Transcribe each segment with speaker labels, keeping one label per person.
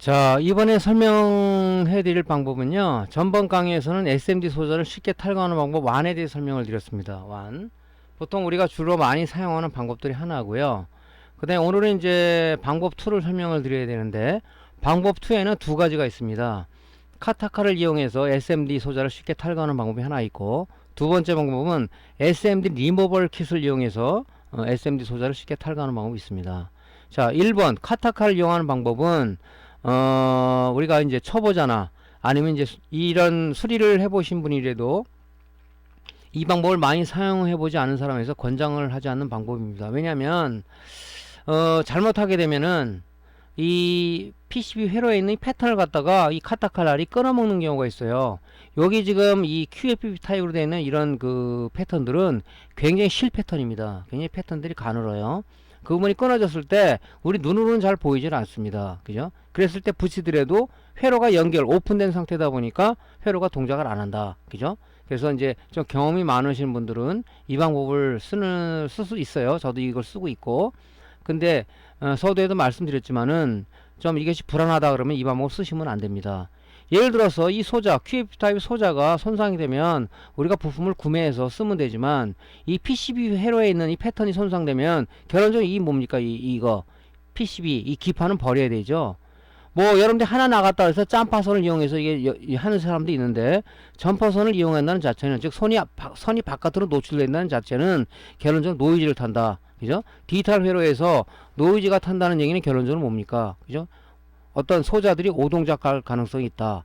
Speaker 1: 자, 이번에 설명해 드릴 방법은요, 전번 강의에서는 SMD 소자를 쉽게 탈거하는 방법 1에 대해 설명을 드렸습니다. 1. 보통 우리가 주로 많이 사용하는 방법들이 하나고요. 그 다음에 오늘은 이제 방법 2를 설명을 드려야 되는데, 방법 2에는 두 가지가 있습니다. 카타카를 이용해서 SMD 소자를 쉽게 탈거하는 방법이 하나 있고, 두 번째 방법은 SMD 리모벌 킷을 이용해서 SMD 소자를 쉽게 탈거하는 방법이 있습니다. 자, 1번 카타카를 이용하는 방법은 우리가 이제 초보자나 아니면 이제 이런 수리를 해보신 분이라도 이 방법을 많이 사용해보지 않은 사람에서 권장을 하지 않는 방법입니다. 왜냐하면 잘못하게 되면은 이 PCB 회로에 있는 이 패턴을 갖다가 이 카타칼날이 끊어먹는 경우가 있어요. 여기 지금 이 QFP 타입으로 되어 있는 이런 그 패턴들은 굉장히 실 패턴입니다. 굉장히 패턴들이 가늘어요. 그 부분이 끊어졌을 때 우리 눈으로는 잘 보이질 않습니다. 그죠? 그랬을 때 붙이더라도 회로가 오픈된 상태다 보니까 회로가 동작을 안 한다. 그죠? 그래서 이제 좀 경험이 많으신 분들은 이 방법을 쓸 수 있어요. 저도 이걸 쓰고 있고. 근데 서두에도 말씀드렸지만은 좀 이것이 불안하다 그러면 이 방법 쓰시면 안 됩니다. 예를 들어서 이 소자, QFP 타입 소자가 손상이 되면 우리가 부품을 구매해서 쓰면 되지만 이 PCB 회로에 있는 이 패턴이 손상되면 결론적으로 이 뭡니까? 이거 PCB 이 기판은 버려야 되죠. 뭐 여러분들 하나 나갔다 해서 짬파선을 이용해서 이게 하는 사람도 있는데, 점퍼선을 이용한다는 자체는, 즉 선이 바깥으로 노출된다는 자체는 결론적으로 노이즈를 탄다. 그죠? 디지털 회로에서 노이즈가 탄다는 얘기는 결론적으로 뭡니까? 그죠? 어떤 소자들이 오동작할 가능성이 있다.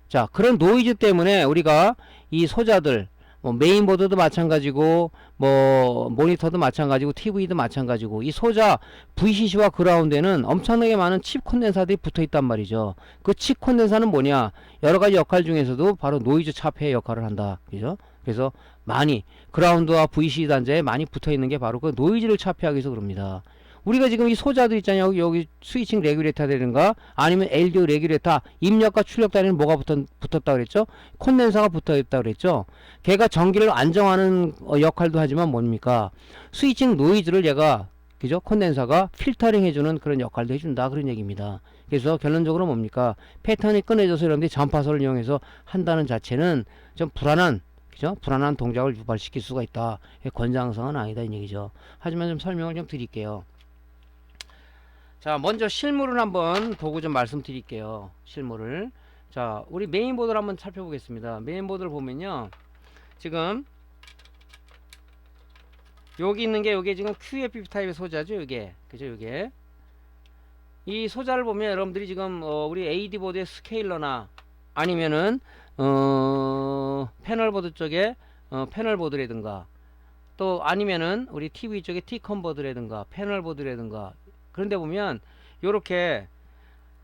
Speaker 1: 자, 그런 노이즈 때문에 우리가 이 소자들, 뭐 메인보드도 마찬가지고, 뭐 모니터도 마찬가지고, TV도 마찬가지고, 이 소자 VCC와 그라운드에는 엄청나게 많은 칩 콘덴사들이 붙어 있단 말이죠. 그 칩 콘덴사는 뭐냐? 여러 가지 역할 중에서도 바로 노이즈 차폐의 역할을 한다. 그죠? 그래서 많이 그라운드와 VCC 단자에 많이 붙어 있는 게 바로 그 노이즈를 차폐하기 위해서 그럽니다. 우리가 지금 이 소자들 있잖아요. 여기 스위칭 레귤레이터라든가 아니면 LDO 레귤레이터, 입력과 출력 단위는 뭐가 붙었다 그랬죠? 콘덴서가 붙어 있다 그랬죠? 걔가 전기를 안정하는 역할도 하지만 뭡니까? 스위칭 노이즈를 얘가, 그죠? 콘덴서가 필터링 해주는 그런 역할도 해준다, 그런 얘기입니다. 그래서 결론적으로 뭡니까? 패턴이 끊어져서 여러분들이 전파선을 이용해서 한다는 자체는 좀 불안한, 그죠? 불안한 동작을 유발시킬 수가 있다. 권장사항은 아니다, 이 얘기죠. 하지만 좀 설명을 좀 드릴게요. 자, 먼저 실물을 한번 보고 좀 말씀드릴게요. 실물을. 자, 우리 메인보드를 한번 살펴보겠습니다. 메인보드를 보면요, 지금 여기 있는 게, 요게 지금 QFP 타입의 소자죠. 요게, 그죠? 요게 이 소자를 보면 여러분들이 지금 우리 AD 보드의 스케일러나 아니면은 패널보드 쪽에 패널보드라든가, 또 아니면은 우리 TV 쪽에 T컨버터라든가 패널보드라든가, 그런데 보면 요렇게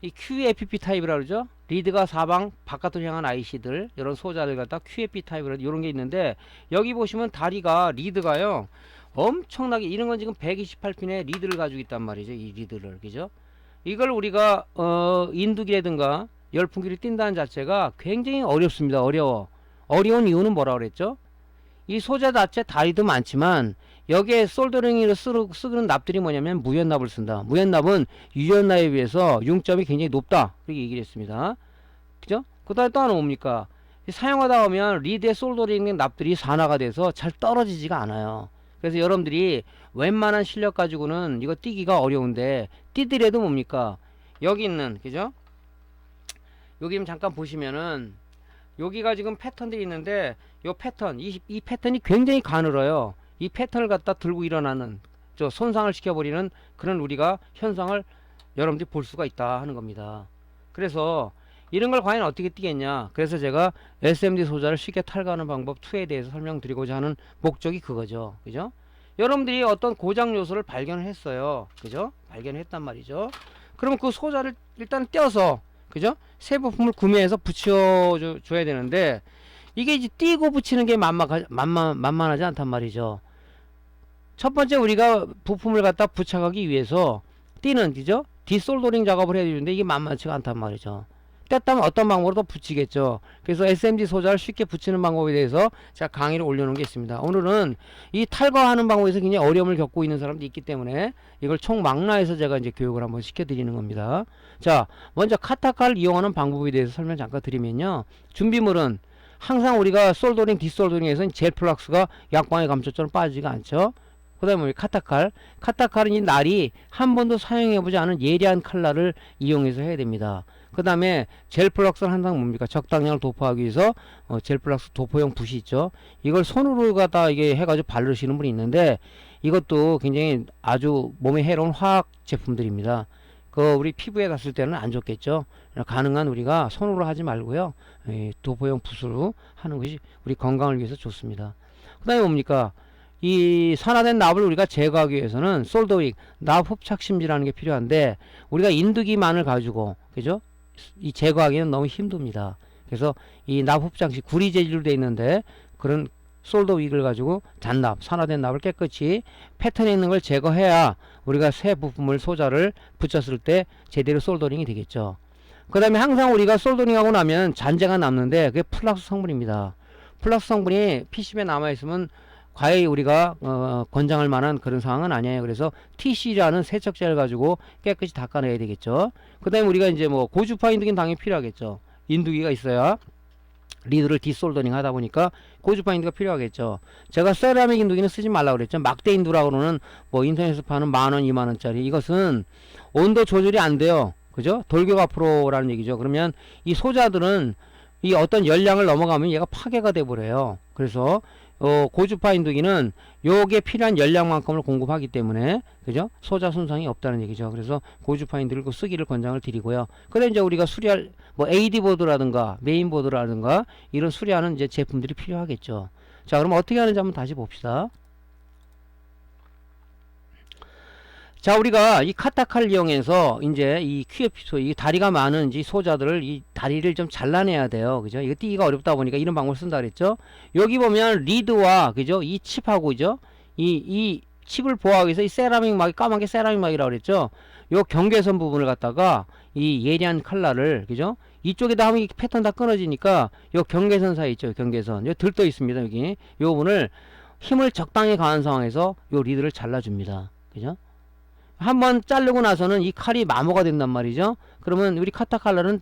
Speaker 1: 이 QFP 타입이라 그러죠. 리드가 사방 바깥으로 향한 IC들, 이런 소자들 갖다 QFP 타입이라 요런 게 있는데, 여기 보시면 다리가 리드가요 엄청나게, 이런 건 지금 128핀의 리드를 가지고 있단 말이죠. 이 리드를, 그죠? 이걸 우리가 인두기라든가 열풍기를 띈다는 자체가 굉장히 어렵습니다. 어려운 이유는 뭐라 그랬죠? 이 소자 자체 다리도 많지만 여기에 솔더링으로 쓰는 납들이 뭐냐면 무연납을 쓴다. 무연납은 유연납에 비해서 융점이 굉장히 높다, 그렇게 얘기를 했습니다. 그죠? 그 다음에 또 하나 뭡니까? 사용하다 보면 리드에 솔더링 납들이 산화가 돼서 잘 떨어지지가 않아요. 그래서 여러분들이 웬만한 실력 가지고는 이거 띄기가 어려운데, 띄더라도 뭡니까? 여기 있는, 그죠? 여기 잠깐 보시면은 여기가 지금 패턴들이 있는데, 요 패턴, 이 패턴이 굉장히 가늘어요. 이 패턴을 갖다 들고 일어나는, 손상을 시켜버리는 그런 우리가 현상을 여러분들이 볼 수가 있다 하는 겁니다. 그래서 이런 걸 과연 어떻게 띄겠냐? 그래서 제가 SMD 소자를 쉽게 탈거하는 방법 2에 대해서 설명드리고자 하는 목적이 그거죠. 그죠? 여러분들이 어떤 고장 요소를 발견을 했어요. 그죠? 발견을 했단 말이죠. 그러면 그 소자를 일단 떼어서, 그죠? 새 부품을 구매해서 붙여줘야 되는데, 이게 이제 띄고 붙이는 게 만만하지 않단 말이죠. 첫 번째, 우리가 부품을 갖다 부착하기 위해서 띄는, 그죠? 디솔더링 작업을 해야 되는데 이게 만만치가 않단 말이죠. 뗐다면 어떤 방법으로 더 붙이겠죠. 그래서 SMD 소자를 쉽게 붙이는 방법에 대해서 제가 강의를 올려놓은 게 있습니다. 오늘은 이 탈거하는 방법에서 굉장히 어려움을 겪고 있는 사람도 있기 때문에 이걸 총망라해서 제가 이제 교육을 한번 시켜드리는 겁니다. 자, 먼저 카타카를 이용하는 방법에 대해서 설명 잠깐 드리면요. 준비물은 항상 우리가 솔더링, 디솔더링에서는 젤 플락스가 약방의 감초처럼 빠지지가 않죠. 그 다음에 카타칼. 카타칼은 이 날이 한 번도 사용해보지 않은 예리한 칼날을 이용해서 해야 됩니다. 그 다음에 젤 플락스는 항상 뭡니까? 적당량을 도포하기 위해서 젤 플락스 도포용 붓이 있죠. 이걸 손으로 갖다 이게 해가지고 바르시는 분이 있는데 이것도 굉장히 아주 몸에 해로운 화학 제품들입니다. 우리 피부에 닿았을 때는 안 좋겠죠. 가능한 우리가 손으로 하지 말고요. 도포용 붓으로 하는 것이 우리 건강을 위해서 좋습니다. 그 다음에 뭡니까? 이 산화된 납을 우리가 제거하기 위해서는 솔더윙, 납 흡착심지라는 게 필요한데 우리가 인두기만을 가지고 그죠? 이 제거하기는 너무 힘듭니다. 그래서 이 납 흡착시 구리 재질로 되어 있는데 그런 솔더윙을 가지고 잔납, 산화된 납을 깨끗이 패턴에 있는 걸 제거해야 우리가 새 부품을 소자를 붙였을 때 제대로 솔더링이 되겠죠. 그 다음에 항상 우리가 솔더링하고 나면 잔재가 남는데 그게 플락스 성분입니다. 플락스 성분이 PCB에 남아있으면 과히 우리가 권장할 만한 그런 상황은 아니에요. 그래서 TC라는 세척제를 가지고 깨끗이 닦아내야 되겠죠. 그 다음에 우리가 이제 뭐 고주파 인두기는 당연히 필요하겠죠. 인두기가 있어야 리드를 디솔더링 하다 보니까 고주파 인두가 필요하겠죠. 제가 세라믹 인두기는 쓰지 말라고 그랬죠. 막대 인두라고는 뭐 인터넷에서 파는 10,000원, 20,000원짜리 이것은 온도 조절이 안 돼요. 그죠? 돌격 앞으로라는 얘기죠. 그러면 이 소자들은 이 어떤 열량을 넘어가면 얘가 파괴가 돼 버려요. 그래서 고주파 인두기는 요게 필요한 열량만큼을 공급하기 때문에 그죠? 소자 손상이 없다는 얘기죠. 그래서 고주파 인두기를 쓰기를 권장을 드리고요. 그다음에 이제 우리가 수리할 뭐 AD 보드라든가 메인 보드라든가 이런 수리하는 이제 제품들이 필요하겠죠. 자, 그럼 어떻게 하는지 한번 다시 봅시다. 자, 우리가 이 카타칼 이용해서 이제 이 QF소, 이 다리가 많은 이 소자들을 이 다리를 좀 잘라내야 돼요. 그죠? 이거 띄기가 어렵다 보니까 이런 방법을 쓴다 그랬죠? 여기 보면 리드와, 그죠? 이 칩하고, 그죠? 이 칩을 보호하기 위해서 이 세라믹 막이, 까맣게 세라믹 막이라고 그랬죠? 요 경계선 부분을 갖다가 이 예리한 칼날을, 그죠? 이쪽에다 하면 이 패턴 다 끊어지니까 요 경계선 사이 있죠? 경계선. 요 들떠 있습니다. 여기. 요 부분을 힘을 적당히 가한 상황에서 요 리드를 잘라줍니다. 그죠? 한번 자르고 나서는 이 칼이 마모가 된단 말이죠. 그러면 우리 카타칼날은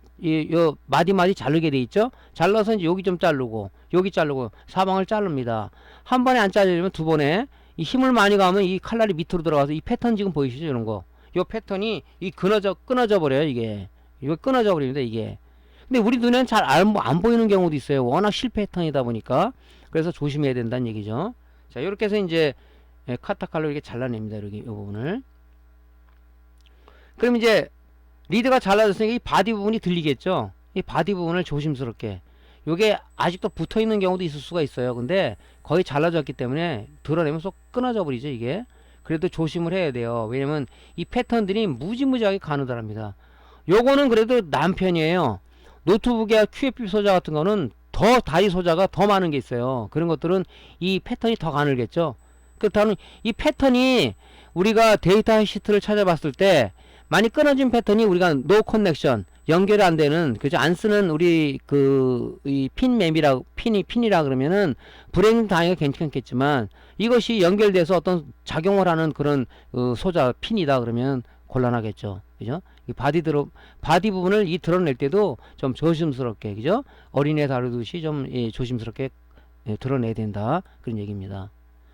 Speaker 1: 요 마디마디 자르게 돼 있죠. 잘라서 이제 여기 좀 자르고 여기 자르고 사방을 자릅니다. 한 번에 안 자르려면 두 번에 이 힘을 많이 가면 이 칼날이 밑으로 들어가서 이 패턴 지금 보이시죠? 이런 거. 요 패턴이 이 끊어져 버려요. 이게 이거 끊어져 버립니다. 이게. 근데 우리 눈에는 잘 안 보이는 경우도 있어요. 워낙 실 패턴이다 보니까. 그래서 조심해야 된다는 얘기죠. 자, 이렇게 해서 이제 카타칼로 이렇게 잘라냅니다. 이렇게 이 부분을. 그럼 이제 리드가 잘라졌으니까 이 바디 부분이 들리겠죠. 이 바디 부분을 조심스럽게, 요게 아직도 붙어 있는 경우도 있을 수가 있어요. 근데 거의 잘라졌기 때문에 드러내면 쏙 끊어져 버리죠. 이게. 그래도 조심을 해야 돼요. 왜냐면 이 패턴들이 무지무지하게 가느다랍니다. 요거는 그래도 남편이에요. 노트북이야 QFP 소자 같은 거는 더 다리 소자가 더 많은 게 있어요. 그런 것들은 이 패턴이 더 가늘겠죠. 그렇다면 이 패턴이 우리가 데이터 시트를 찾아봤을 때 많이 끊어진 패턴이 우리가 노 커넥션, 연결이 안 되는, 그죠? 안 쓰는 우리 이 핀이라 그러면은 불행 당연히 괜찮겠지만 이것이 연결돼서 어떤 작용을 하는 그런 소자 핀이다 그러면 곤란하겠죠. 그죠? 이 바디 부분을 드러낼 때도 좀 조심스럽게, 그죠? 어린애 다루듯이 좀 조심스럽게 드러내야 된다. 그런 얘기입니다.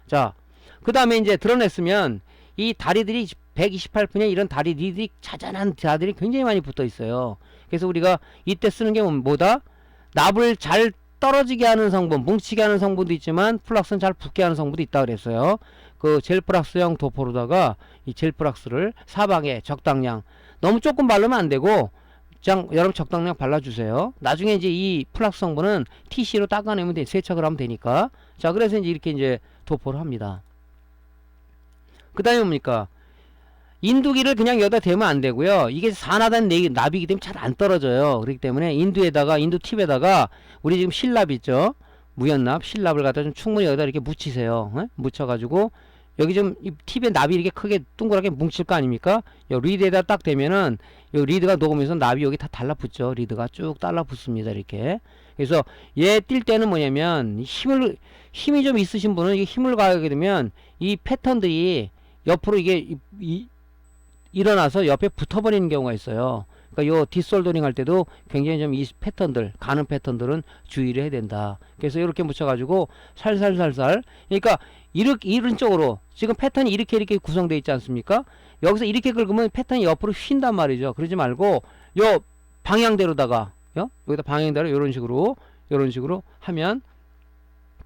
Speaker 1: 자, 그 다음에 이제 드러냈으면 이 다리들이 128분의 이런 다리 리들이 자잘한 다리들이 굉장히 많이 붙어 있어요. 그래서 우리가 이때 쓰는 게 뭐다? 납을 잘 떨어지게 하는 성분, 뭉치게 하는 성분도 있지만 플락스는 잘 붙게 하는 성분도 있다 그랬어요. 그 젤플락스형 도포로다가 이 젤플락스를 사방에 적당량, 너무 조금 바르면 안 되고 그냥 여러분 적당량 발라주세요. 나중에 이제 이 플락스 성분은 TC로 닦아내면 세척을 하면 되니까. 자, 그래서 이제 이렇게 이제 도포를 합니다. 그 다음에 뭡니까? 인두기를 그냥 여기다 대면 안 되고요. 이게 산화된 납이기 때문에 잘 안 떨어져요. 그렇기 때문에 인두 팁에다가 우리 지금 실납 있죠? 무연납, 실납을 갖다 좀 충분히 여기다 이렇게 묻히세요. 묻혀가지고 여기 좀 이 팁에 납이 이렇게 크게 둥그랗게 뭉칠 거 아닙니까? 요 리드에다 딱 대면은 요 리드가 녹으면서 납이 여기 다 달라붙죠. 리드가 쭉 달라붙습니다. 이렇게. 그래서 얘 뛸 때는 뭐냐면 힘이 좀 있으신 분은 이게 힘을 가하게 되면 이 패턴들이 옆으로 이게 일어나서 옆에 붙어버리는 경우가 있어요. 그러니까 요 뒷솔더링 할 때도 굉장히 좀 이 패턴들, 가는 패턴들은 주의를 해야 된다. 그래서 이렇게 묻혀가지고 살살살살. 그러니까 이런 쪽으로 지금 패턴이 이렇게 구성되어 있지 않습니까? 여기서 이렇게 긁으면 패턴이 옆으로 휜단 말이죠. 그러지 말고 요 방향대로다가 여기다 방향대로 이런 식으로 하면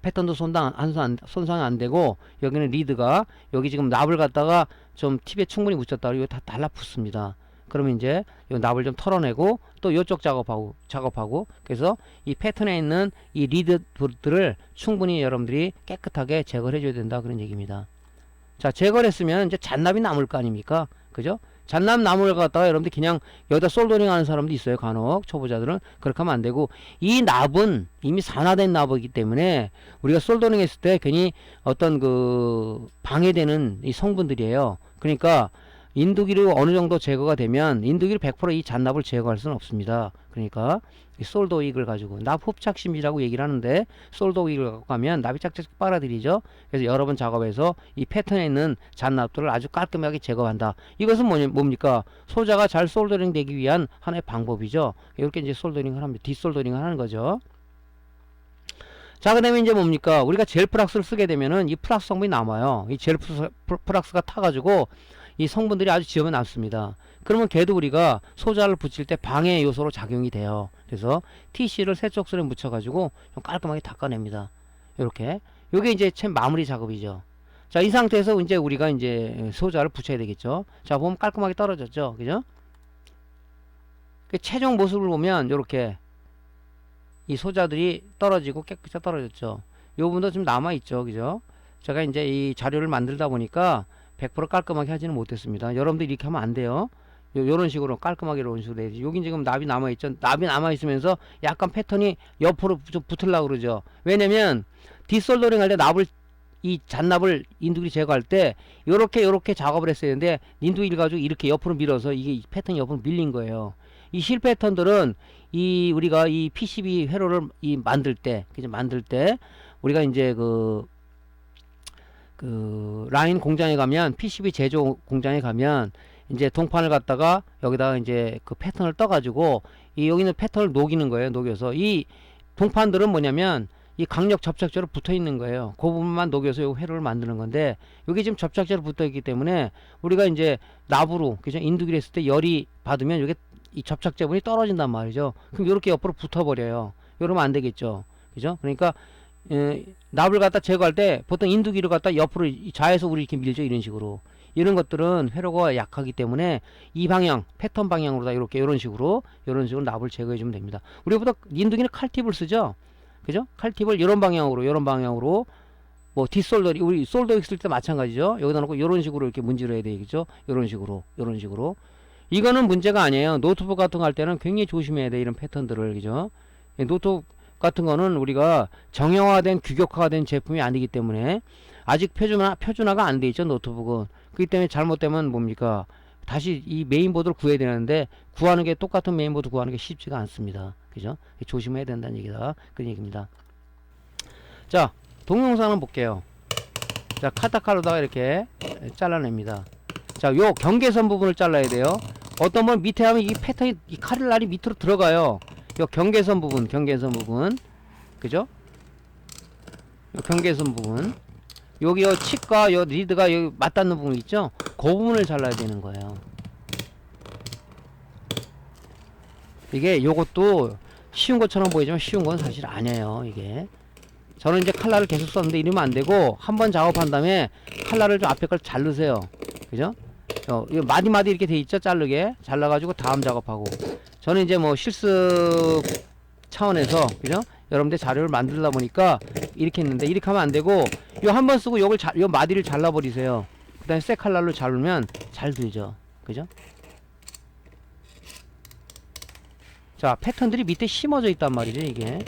Speaker 1: 패턴도 손상이 안 되고, 여기는 리드가 여기 지금 납을 갖다가 좀 팁에 충분히 묻혔다. 이거 다 달라붙습니다. 그러면 이제 이 납을 좀 털어내고 또 이쪽 작업하고 그래서 이 패턴에 있는 이 리드들을 충분히 여러분들이 깨끗하게 제거를 해줘야 된다, 그런 얘기입니다. 자, 제거를 했으면 이제 잔납이 남을 거 아닙니까? 그죠? 잔납 나무를 갖다가 여러분들 그냥 여기다 솔더링 하는 사람도 있어요. 간혹 초보자들은 그렇게 하면 안 되고, 이 납은 이미 산화된 납이기 때문에 우리가 솔더링 했을 때 괜히 어떤 그 방해되는 이 성분들이에요. 그러니까 인두기로 어느 정도 제거가 되면 인두기로 100% 이 잔납을 제거할 수는 없습니다. 그러니까 이 솔더 윅을 가지고 납 흡착심이라고 얘기를 하는데, 솔더 윅을 갖고 가면 납이 짝짝 빨아들이죠. 그래서 여러 번 작업해서 이 패턴에 있는 잔납들을 아주 깔끔하게 제거한다. 이것은 뭡니까? 소자가 잘 솔더링 되기 위한 하나의 방법이죠. 이렇게 이제 솔더링을 합니다. 뒷솔더링을 하는 거죠. 자, 그 다음에 이제 뭡니까? 우리가 젤 플락스를 쓰게 되면은 이 플락스 성분이 남아요. 이 젤 플락스가 타가지고 이 성분들이 아주 지엄에 남습니다. 그러면 걔도 우리가 소자를 붙일 때 방해 요소로 작용이 돼요. 그래서 TC를 세척술에 묻혀가지고 좀 깔끔하게 닦아냅니다. 이렇게. 요게 이제 참 마무리 작업이죠. 자, 이 상태에서 이제 우리가 이제 소자를 붙여야 되겠죠. 자, 보면 깔끔하게 떨어졌죠. 그죠? 그 최종 모습을 보면 요렇게 이 소자들이 떨어지고 깨끗이 떨어졌죠. 요 부분도 좀 남아있죠. 그죠? 제가 이제 이 자료를 만들다 보니까 100% 깔끔하게 하지는 못했습니다. 여러분들 이렇게 하면 안 돼요. 요런 식으로 깔끔하게 이런 식으로 돼야지. 여긴 지금 납이 남아있죠. 납이 남아있으면서 약간 패턴이 옆으로 좀 붙으려고 그러죠. 왜냐면 뒷솔더링 할 때 납을, 이 잔납을 인두기를 제거할 때 요렇게 작업을 했어야 되는데, 인두기를 가지고 이렇게 옆으로 밀어서 이게 패턴이 옆으로 밀린 거예요. 이 실 패턴들은 우리가 이 PCB 회로를 만들 때 우리가 이제 그 라인 공장에 가면, PCB 제조 공장에 가면 이제 동판을 갖다가 여기다가 이제 그 패턴을 떠가지고 여기 있는 패턴을 녹이는 거예요. 녹여서 이 동판들은 뭐냐면 이 강력 접착제로 붙어 있는 거예요. 그 부분만 녹여서 요 회로를 만드는 건데, 여기 지금 접착제로 붙어 있기 때문에 우리가 이제 납으로, 그죠? 인두기를 했을 때 열이 받으면 이게 이 접착제분이 떨어진단 말이죠. 그럼 이렇게 옆으로 붙어버려요. 이러면 안 되겠죠. 그죠? 그러니까 납을 갖다 제거할 때 보통 인두기를 갖다 옆으로 좌에서 우리 이렇게 밀죠. 이런 식으로. 이런 것들은 회로가 약하기 때문에 이 방향, 패턴 방향으로 다 이렇게 이런 식으로 납을 제거해 주면 됩니다. 우리보다 인두기는 칼팁을 쓰죠. 그죠? 칼팁을 이런 방향으로 뭐 뒷솔더리, 우리 솔더 있을 때 마찬가지죠. 여기다 놓고 이런 식으로 이렇게 문질러야 되겠죠. 이런 식으로. 이거는 문제가 아니에요. 노트북 같은 거 할 때는 굉장히 조심해야 돼. 이런 패턴들을. 그죠? 노트북 같은 거는 우리가 정형화된, 규격화가 된 제품이 아니기 때문에 아직 표준화가 안 돼 있죠. 노트북은. 그렇기 때문에 잘못되면 뭡니까? 다시 이 메인보드를 구해야 되는데, 구하는 게, 똑같은 메인보드 구하는 게 쉽지가 않습니다. 그죠? 조심해야 된다는 얘기다. 그런 얘기입니다. 자, 동영상을 볼게요. 자, 카타칼로다가 이렇게 잘라냅니다. 자, 요 경계선 부분을 잘라야 돼요. 어떤 분 밑에 하면 이 패턴이, 이 칼날이 밑으로 들어가요. 요 경계선 부분. 그죠? 요 경계선 부분. 여기 요 칩과 요 리드가 여기 맞닿는 부분 있죠? 그 부분을 잘라야 되는 거예요. 이게 요것도 쉬운 것처럼 보이지만 쉬운 건 사실 아니에요. 이게 저는 이제 칼날을 계속 썼는데 이러면 안 되고, 한번 작업한 다음에 칼날을 좀 앞에 걸 자르세요. 그죠? 이거 마디마디 이렇게 돼 있죠? 잘라가지고 다음 작업하고. 저는 이제 뭐 실습 차원에서, 그죠? 여러분들 자료를 만들다 보니까 이렇게 했는데, 이렇게 하면 안 되고, 요 한 번 쓰고 요 마디를 잘라버리세요. 그 다음에 새 칼날로 자르면 잘 되죠. 그죠? 자, 패턴들이 밑에 심어져 있단 말이죠. 이게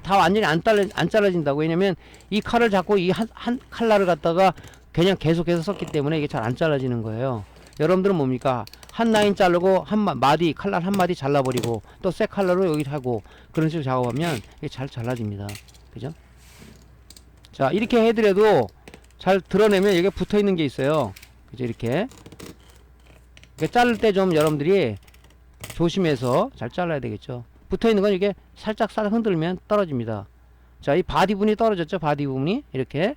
Speaker 1: 다 완전히 안 잘라진다고. 왜냐면 이 칼을 잡고 이 한 칼날을 갖다가 그냥 계속해서 썼기 때문에 이게 잘 안 잘라지는 거예요. 여러분들은 뭡니까? 한 라인 자르고 한 마디 칼날 한 마디 잘라버리고 또 새 칼날로 여기 하고 그런 식으로 작업하면 이게 잘 잘라집니다. 그죠? 자, 이렇게 해드려도 잘 드러내면 여기 붙어 있는 게 있어요. 그죠? 이렇게 자를 때 좀 여러분들이 조심해서 잘 잘라야 되겠죠. 붙어 있는 건 이게 살짝 흔들면 떨어집니다. 자, 이 바디 부분이 떨어졌죠. 바디 부분이 이렇게,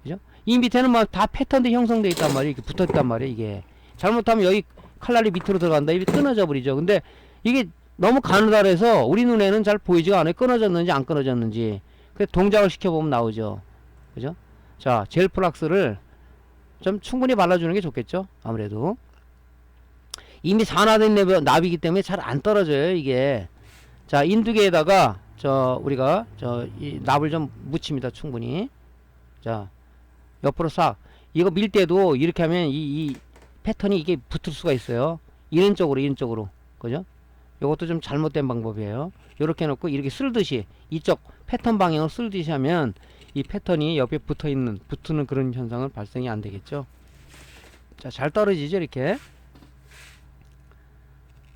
Speaker 1: 그죠? 이 밑에는 막 다 패턴도 형성되어 있단 말이에요. 이렇게 붙어 있단 말이에요. 이게 잘못하면 여기 칼날이 밑으로 들어간다. 이게 끊어져 버리죠. 근데 이게 너무 가느다래서 우리 눈에는 잘 보이지가 않아요. 끊어졌는지 안 끊어졌는지. 그 동작을 시켜보면 나오죠. 그죠? 자, 젤 플락스를 좀 충분히 발라주는 게 좋겠죠. 아무래도 이미 산화된 납이기 때문에 잘 안 떨어져요. 이게. 자, 인두개에다가 우리가 이 납을 좀 묻힙니다. 충분히. 자, 옆으로 싹. 이거 밀 때도 이렇게 하면 이 패턴이 이게 붙을 수가 있어요. 이런 쪽으로. 그죠? 요것도 좀 잘못된 방법이에요. 요렇게 해놓고 이렇게 쓸듯이 이쪽 패턴 방향으로 쓸듯이 하면 이 패턴이 옆에 붙는 그런 현상은 발생이 안 되겠죠. 자, 잘 떨어지죠, 이렇게.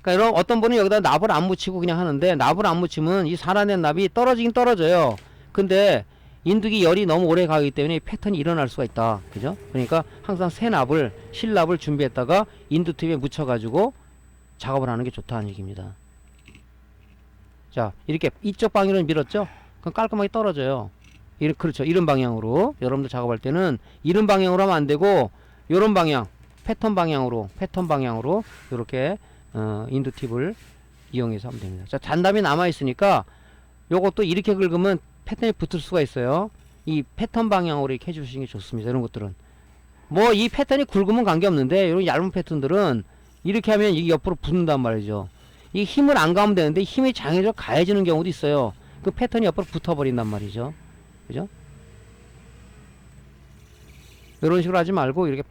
Speaker 1: 그러니까 이런 어떤 분은 여기다 납을 안 묻히고 그냥 하는데, 납을 안 묻히면 이 산화된 납이 떨어지긴 떨어져요. 근데 인두기 열이 너무 오래 가기 때문에 패턴이 일어날 수가 있다. 그죠? 그러니까 항상 새 납을, 실납을 준비했다가 인두팁에 묻혀가지고 작업을 하는 게 좋다는 얘기입니다. 자, 이렇게 이쪽 방향으로 밀었죠? 그럼 깔끔하게 떨어져요. 그렇죠. 이런 방향으로. 여러분들 작업할 때는 이런 방향으로 하면 안 되고, 요런 방향, 패턴 방향으로, 요렇게, 인두팁을 이용해서 하면 됩니다. 자, 잔담이 남아있으니까 요것도 이렇게 긁으면 패턴이 붙을 수가 있어요. 이 패턴 방향으로 이렇게 해주시는 게 좋습니다. 이런 것들은. 뭐, 이 패턴이 굵으면 관계없는데, 이런 얇은 패턴들은 이렇게 하면 이게 옆으로 붙는단 말이죠. 이 힘을 안 가면 되는데, 힘이 장애적 가해지는 경우도 있어요. 그 패턴이 옆으로 붙어버린단 말이죠. 그죠? 이런 식으로 하지 말고, 이렇게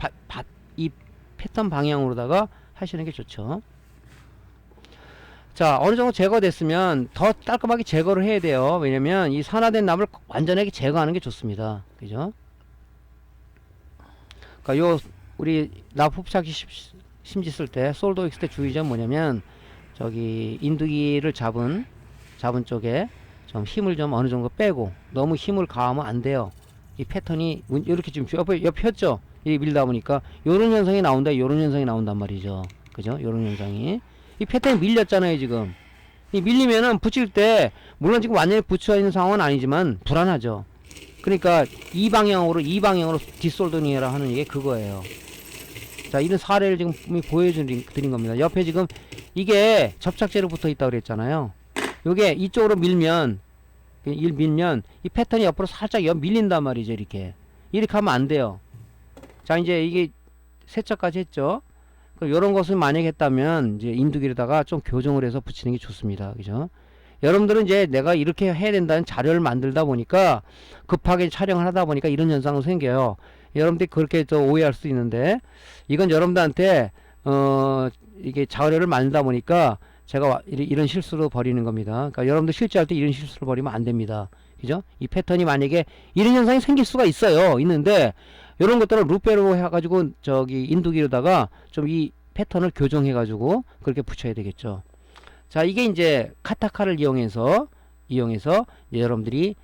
Speaker 1: 이 패턴 방향으로다가 하시는 게 좋죠. 자, 어느 정도 제거됐으면 더 깔끔하게 제거를 해야 돼요. 왜냐면 이 산화된 납을 완전하게 제거하는 게 좋습니다. 그죠? 그러니까 우리 납 흡착기 심지 쓸 때, 솔더 익스 때 주의점 뭐냐면, 인두기를 잡은 쪽에 좀 힘을 좀 어느 정도 빼고, 너무 힘을 가하면 안 돼요. 이 패턴이 이렇게 지금 옆에 폈죠? 이 밀다 보니까 요런 현상이 나온단 말이죠. 그죠? 요런 현상이. 이 패턴이 밀렸잖아요, 지금. 이 밀리면은 붙일 때, 물론 지금 완전히 붙여 있는 상황은 아니지만, 불안하죠. 그러니까, 이 방향으로 디솔더닝 해라 하는 게 그거예요. 자, 이런 사례를 지금 보여드린 겁니다. 옆에 지금, 이게 접착제로 붙어 있다고 그랬잖아요. 요게 이쪽으로 밀면, 이 패턴이 옆으로 살짝 밀린단 말이죠, 이렇게. 이렇게 하면 안 돼요. 자, 이제 이게 세척까지 했죠. 요런 것을 만약에 했다면 이제 인두기에다가 좀 교정을 해서 붙이는 게 좋습니다. 그죠? 여러분들은 이제 내가 이렇게 해야 된다는 자료를 만들다 보니까 급하게 촬영을 하다 보니까 이런 현상이 생겨요. 여러분들이 그렇게 또 오해할 수 있는데, 이건 여러분들한테 이게 자료를 만들다 보니까 제가 이런 실수로 벌이는 겁니다. 그러니까 여러분들 실제할 때 이런 실수를 벌이면 안 됩니다. 그죠? 이 패턴이 만약에 이런 현상이 생길 수가 있는데 이런 것들을 루페로 해가지고 인두기로다가 좀 이 패턴을 교정해가지고 그렇게 붙여야 되겠죠. 자, 이게 이제 카타카를 이용해서 여러분들이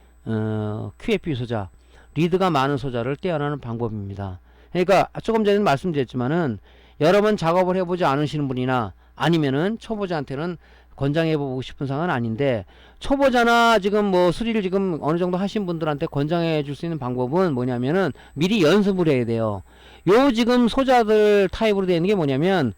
Speaker 1: QFP 소자, 리드가 많은 소자를 떼어내는 방법입니다. 그러니까 조금 전에 말씀드렸지만은 여러 번 작업을 해보지 않으시는 분이나 아니면은 초보자한테는 권장해보고 싶은 상황은 아닌데, 초보자나 지금 뭐 수리를 지금 어느 정도 하신 분들한테 권장해 줄 수 있는 방법은 뭐냐면은 미리 연습을 해야 돼요. 요 지금 소자들 타입으로 되어 있는 게 뭐냐면,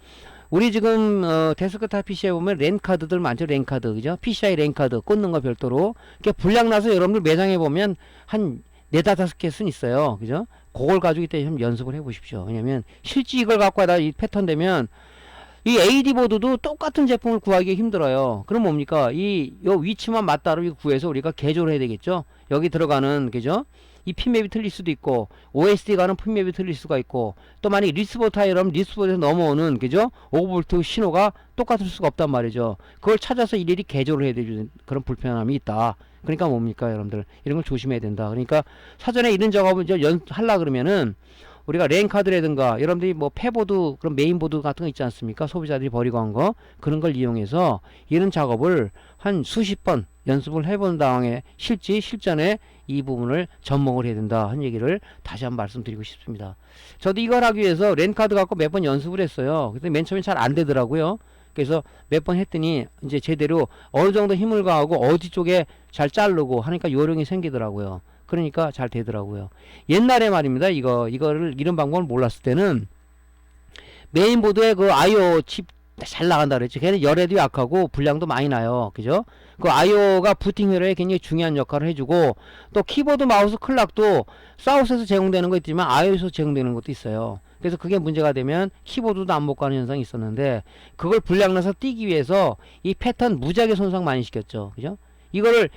Speaker 1: 우리 지금 데스크탑 PC에 보면 랜카드들 많죠. 랜카드, 그죠? PCI 랜카드 꽂는 거 별도로 이렇게 불량 나서 여러분들 매장에 보면 한 4-5개는 있어요. 그죠? 그걸 가지고 이때 좀 연습을 해 보십시오. 왜냐면 실제 이걸 갖고 하다 이 패턴 되면 이 AD 보드도 똑같은 제품을 구하기 힘들어요. 그럼 뭡니까? 요 위치만 맞다로 구해서 우리가 개조를 해야 되겠죠? 여기 들어가는, 그죠? 이 핀맵이 틀릴 수도 있고, OSD 가는 핀맵이 틀릴 수가 있고, 또 만약에 리스포타이라면 리스포트에서 넘어오는, 그죠? 5V 신호가 똑같을 수가 없단 말이죠. 그걸 찾아서 일일이 개조를 해야 되는 그런 불편함이 있다. 그러니까 뭡니까 여러분들, 이런 걸 조심해야 된다. 그러니까 사전에 이런 작업을 이제 하려 그러면은 우리가 랜카드라든가 여러분들이 뭐 패보드, 그런 메인보드 같은 거 있지 않습니까? 소비자들이 버리고 한 거, 그런 걸 이용해서 이런 작업을 한 수십 번 연습을 해본 다음에 실전에 이 부분을 접목을 해야 된다 한 얘기를 다시 한번 말씀드리고 싶습니다. 저도 이걸 하기 위해서 랜카드 갖고 몇 번 연습을 했어요. 근데 맨 처음에 잘 안 되더라고요. 그래서 몇 번 했더니 이제 제대로 어느 정도 힘을 가하고 어디 쪽에 잘 자르고 하니까 요령이 생기더라고요. 그러니까 잘 되더라고요. 옛날에 말입니다. 이거를 이런 방법을 몰랐을 때는 메인보드에 그 IO 칩 잘 나간다 그랬죠. 걔는 열에도 약하고 불량도 많이 나요. 그죠? 그 IO가 부팅 회로에 굉장히 중요한 역할을 해주고, 또 키보드 마우스 클락도 사우스에서 제공되는 거 있지만 IO에서 제공되는 것도 있어요. 그래서 그게 문제가 되면 키보드도 안 먹고 하는 현상이 있었는데, 그걸 불량나서 띄기 위해서 이 패턴 무지하게 손상 많이 시켰죠. 그죠? 이거를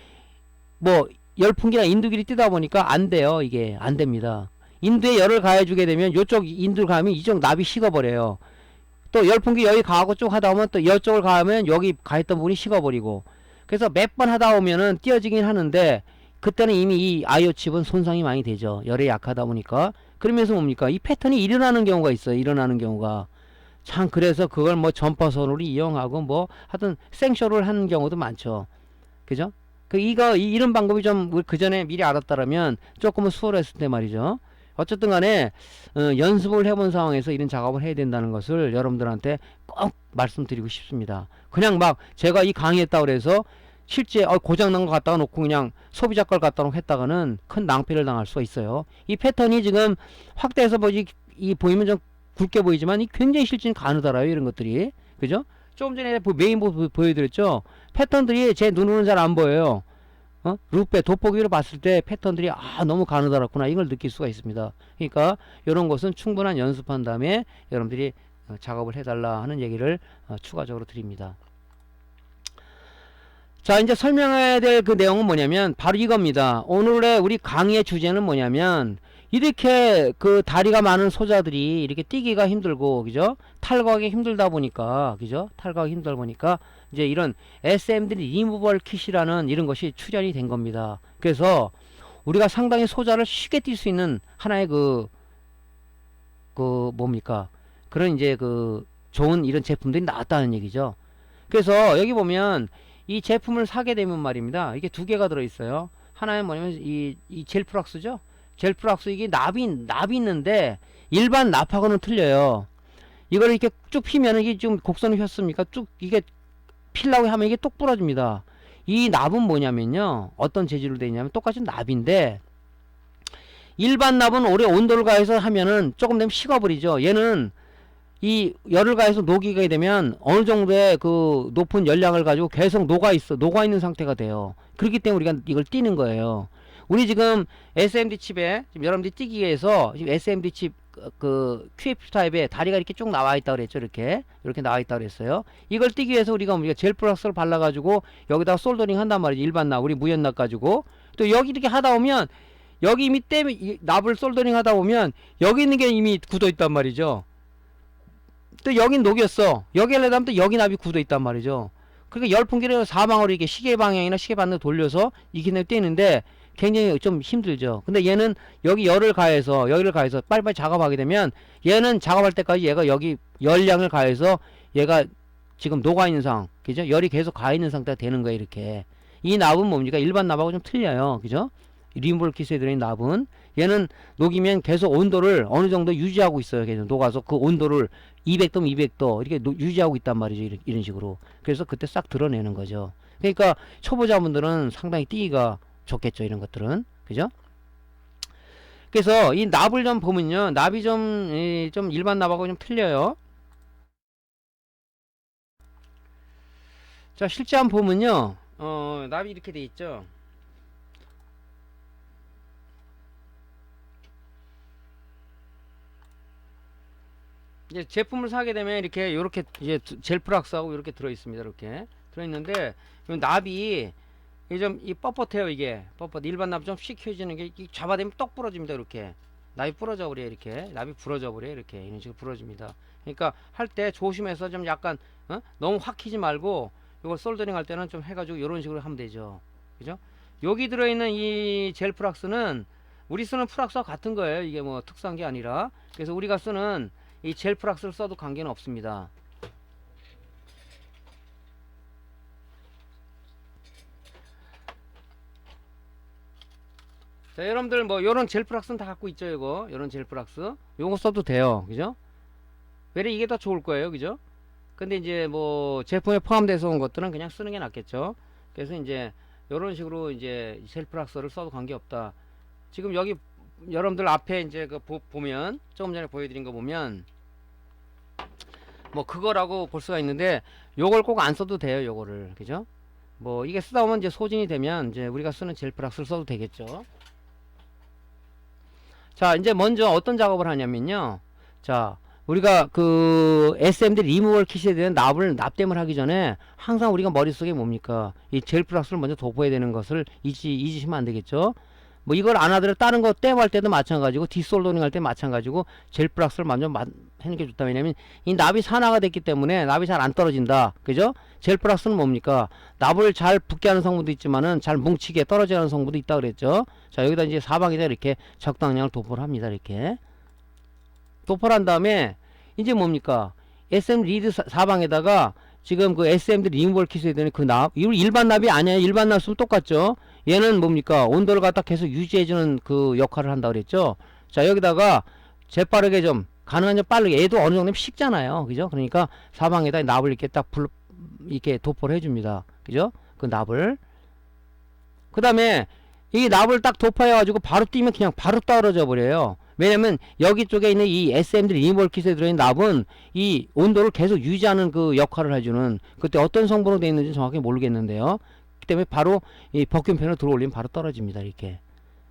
Speaker 1: 뭐 열풍기나 인두기를 띄다 보니까 안 돼요. 이게 안 됩니다. 인두에 열을 가해주게 되면 요쪽 인두를 가하면 이쪽 납이 식어버려요. 또 열풍기 여기 가하고 쭉 하다 보면 또 이쪽을 가하면 여기 가했던 부분이 식어버리고, 그래서 몇 번 하다 보면은 띄어지긴 하는데 그때는 이미 이 IO 칩은 손상이 많이 되죠. 열에 약하다 보니까. 그러면서 뭡니까? 이 패턴이 일어나는 경우가 있어요. 일어나는 경우가. 참, 그래서 그걸 뭐 점퍼선으로 이용하고 뭐 하여튼 생쇼를 하는 경우도 많죠. 그죠? 이런 방법이 좀 그 전에 미리 알았다라면 조금은 수월했을 때 말이죠. 어쨌든 간에 연습을 해본 상황에서 이런 작업을 해야 된다는 것을 여러분들한테 꼭 말씀드리고 싶습니다. 그냥 막 제가 이 강의했다고 그래서 실제 고장난 거 갖다가 놓고 그냥 소비자 걸 갖다 놓고 했다가는 큰 낭패를 당할 수가 있어요. 이 패턴이 지금 확대해서 보이면 좀 굵게 보이지만 이 굉장히 실질은 가느다라요. 이런 것들이. 그죠? 조금 전에 메인보드 보여드렸죠? 패턴들이 제 눈으로는 잘 안 보여요. 루페 돋보기로 봤을 때 패턴들이 너무 가느다랗구나 이걸 느낄 수가 있습니다. 그러니까 이런 것은 충분한 연습한 다음에 여러분들이 작업을 해달라 하는 얘기를 추가적으로 드립니다. 자, 이제 설명해야 될 그 내용은 뭐냐면 바로 이겁니다. 오늘의 우리 강의의 주제는 뭐냐면, 이렇게 그 다리가 많은 소자들이 이렇게 뛰기가 힘들고, 그죠? 탈거하기 힘들다 보니까, 그죠? 탈거하기 힘들다 보니까 이제 이런 SMD 리무벌 킷이라는 이런 것이 출연이 된 겁니다. 그래서 우리가 상당히 소자를 쉽게 뛸 수 있는 하나의 뭡니까? 그런 이제 좋은 이런 제품들이 나왔다는 얘기죠. 그래서 여기 보면 이 제품을 사게 되면 말입니다. 이게 두 개가 들어있어요. 하나는 뭐냐면 이 젤프락스죠. 젤프락스, 이게 납이 있는데 일반 납하고는 틀려요. 이걸 이렇게 쭉 피면 이게 지금 곡선을 폈습니까? 쭉 이게 필라고 하면 이게 똑 부러집니다. 이 납은 뭐냐면요, 어떤 재질로 되어 있냐면 똑같이 납인데, 일반 납은 오래 온도를 가해서 하면은 조금 되면 식어버리죠. 얘는 이 열을 가해서 녹이게 되면 어느 정도의 그 높은 열량을 가지고 계속 녹아있는 상태가 돼요. 그렇기 때문에 우리가 이걸 띄는 거예요. 우리 지금 SMD 칩에 지금 여러분들이 띄기 위해서 지금 SMD 칩 QFP 타입에 다리가 이렇게 쭉 나와 있다 그랬죠. 이렇게 나와 있다 그랬어요. 이걸 띄기 위해서 우리가 젤 플락스를 발라 가지고 여기다가 솔더링 한단 말이죠. 일반 납, 우리 무연납 가지고. 또 여기 이렇게 하다 보면 여기 이미 납을 솔더링 하다 보면 여기 있는 게 이미 굳어 있단 말이죠. 또 여긴 녹였어. 여기 하려면 또 여기 납이 굳어 있단 말이죠. 그러니까 열풍기를 사방으로 이렇게 시계 방향이나 시계 반대로 돌려서 이렇게 떼는데 굉장히 좀 힘들죠. 근데 얘는 여기 여기를 가해서 빨리빨리 작업하게 되면, 얘는 작업할 때까지 얘가 여기 열량을 가해서 얘가 지금 녹아있는 상황, 그죠? 열이 계속 가있는 상태가 되는 거예요. 이렇게. 이 납은 뭡니까? 일반 납하고 좀 틀려요. 그죠? 리무벌 킷에 들어있는 납은, 얘는 녹이면 계속 온도를 어느 정도 유지하고 있어요. 계속 녹아서 그 온도를 200도 200도 이렇게 유지하고 있단 말이죠. 이런 식으로. 그래서 그때 싹 드러내는 거죠. 그러니까 초보자분들은 상당히 띄기가 좋겠죠. 이런 것들은. 그죠? 그래서 이 납을 좀 보면요, 납이 좀 일반 납하고 좀 틀려요. 자, 실제 한번 보면요, 납이 이렇게 돼 있죠. 이제 제품을 사게 되면 이렇게 이제 젤프락스하고 이렇게 들어 있습니다. 이렇게 들어 있는데 납이 이게 좀 뻣뻣해요. 이게 일반 납 좀 식혀지는 게 잡아대면 떡 부러집니다. 이렇게 납이 부러져 버려. 이렇게 납이 부러져 버려. 이렇게 이런 식으로 부러집니다. 그러니까 할 때 조심해서 좀 약간 너무 확 키지 말고, 이걸 솔더링 할 때는 좀 해가지고 이런 식으로 하면 되죠. 그죠? 여기 들어있는 이 젤 프락스는 우리 쓰는 프락스와 같은 거예요. 이게 뭐 특수한 게 아니라. 그래서 우리가 쓰는 이 젤 프락스를 써도 관계는 없습니다. 자, 여러분들 뭐 요런 젤 프락스는 다 갖고 있죠. 이거 요런 젤 프락스 요거 써도 돼요. 그죠? 왜냐 이게 더 좋을 거예요. 그죠? 근데 이제 뭐 제품에 포함돼서 온 것들은 그냥 쓰는 게 낫겠죠. 그래서 이제 요런 식으로 이제 젤 프락스를 써도 관계없다. 지금 여기 여러분들 앞에 이제 그 보면 조금 전에 보여드린 거 보면 뭐 그거라고 볼 수가 있는데 요걸 꼭 안 써도 돼요. 요거를. 그죠? 뭐 이게 쓰다 보면 이제 소진이 되면 이제 우리가 쓰는 젤 프락스를 써도 되겠죠. 자, 이제 먼저 어떤 작업을 하냐면요. 자, 우리가 그 SMD 리무얼 킷에 대한 납땜을 하기 전에 항상 우리가 머릿속에 뭡니까? 이 젤 플락스를 먼저 돋보여야 되는 것을 잊으시면 안 되겠죠? 뭐 이걸 안 하더라도 다른 거 땜할 때도 마찬가지고 디솔더링 할 때 마찬가지고 젤 플락스를 먼저 하는 게 좋다. 왜냐면 이 납이 산화가 됐기 때문에 납이 잘 안 떨어진다. 그죠? 젤 플락스는 뭡니까? 납을 잘 붙게 하는 성분도 있지만은 잘 뭉치게 떨어지게 하는 성분도 있다 그랬죠? 자, 여기다 이제 사방에다 이렇게 적당량을 도포를 합니다. 이렇게. 도포를 한 다음에 이제 뭡니까? SM 리드 사방에다가 지금 그 SMD 리무얼 킷에 되는 그 납, 이거 일반 납이 아니에요. 일반 납 쓰면 똑같죠? 얘는 뭡니까? 온도를 갖다 계속 유지해주는 그 역할을 한다 그랬죠? 자, 여기다가 재빠르게 좀, 가능한 좀 빠르게, 얘도 어느 정도 식잖아요. 그죠? 그러니까 사방에다 납을 이렇게 딱 이렇게 도포를 해줍니다. 그죠? 그 납을. 그 다음에 이 납을 딱 도포해가지고 바로 뛰면 그냥 바로 떨어져 버려요. 왜냐면 여기 쪽에 있는 이 SMD 리무얼 킷에 들어있는 납은 이 온도를 계속 유지하는 그 역할을 해주는, 그때 어떤 성분으로 되어 있는지 정확히 모르겠는데요. 그 때문에 바로 이 버큐펜을 들어올리면 바로 떨어집니다. 이렇게.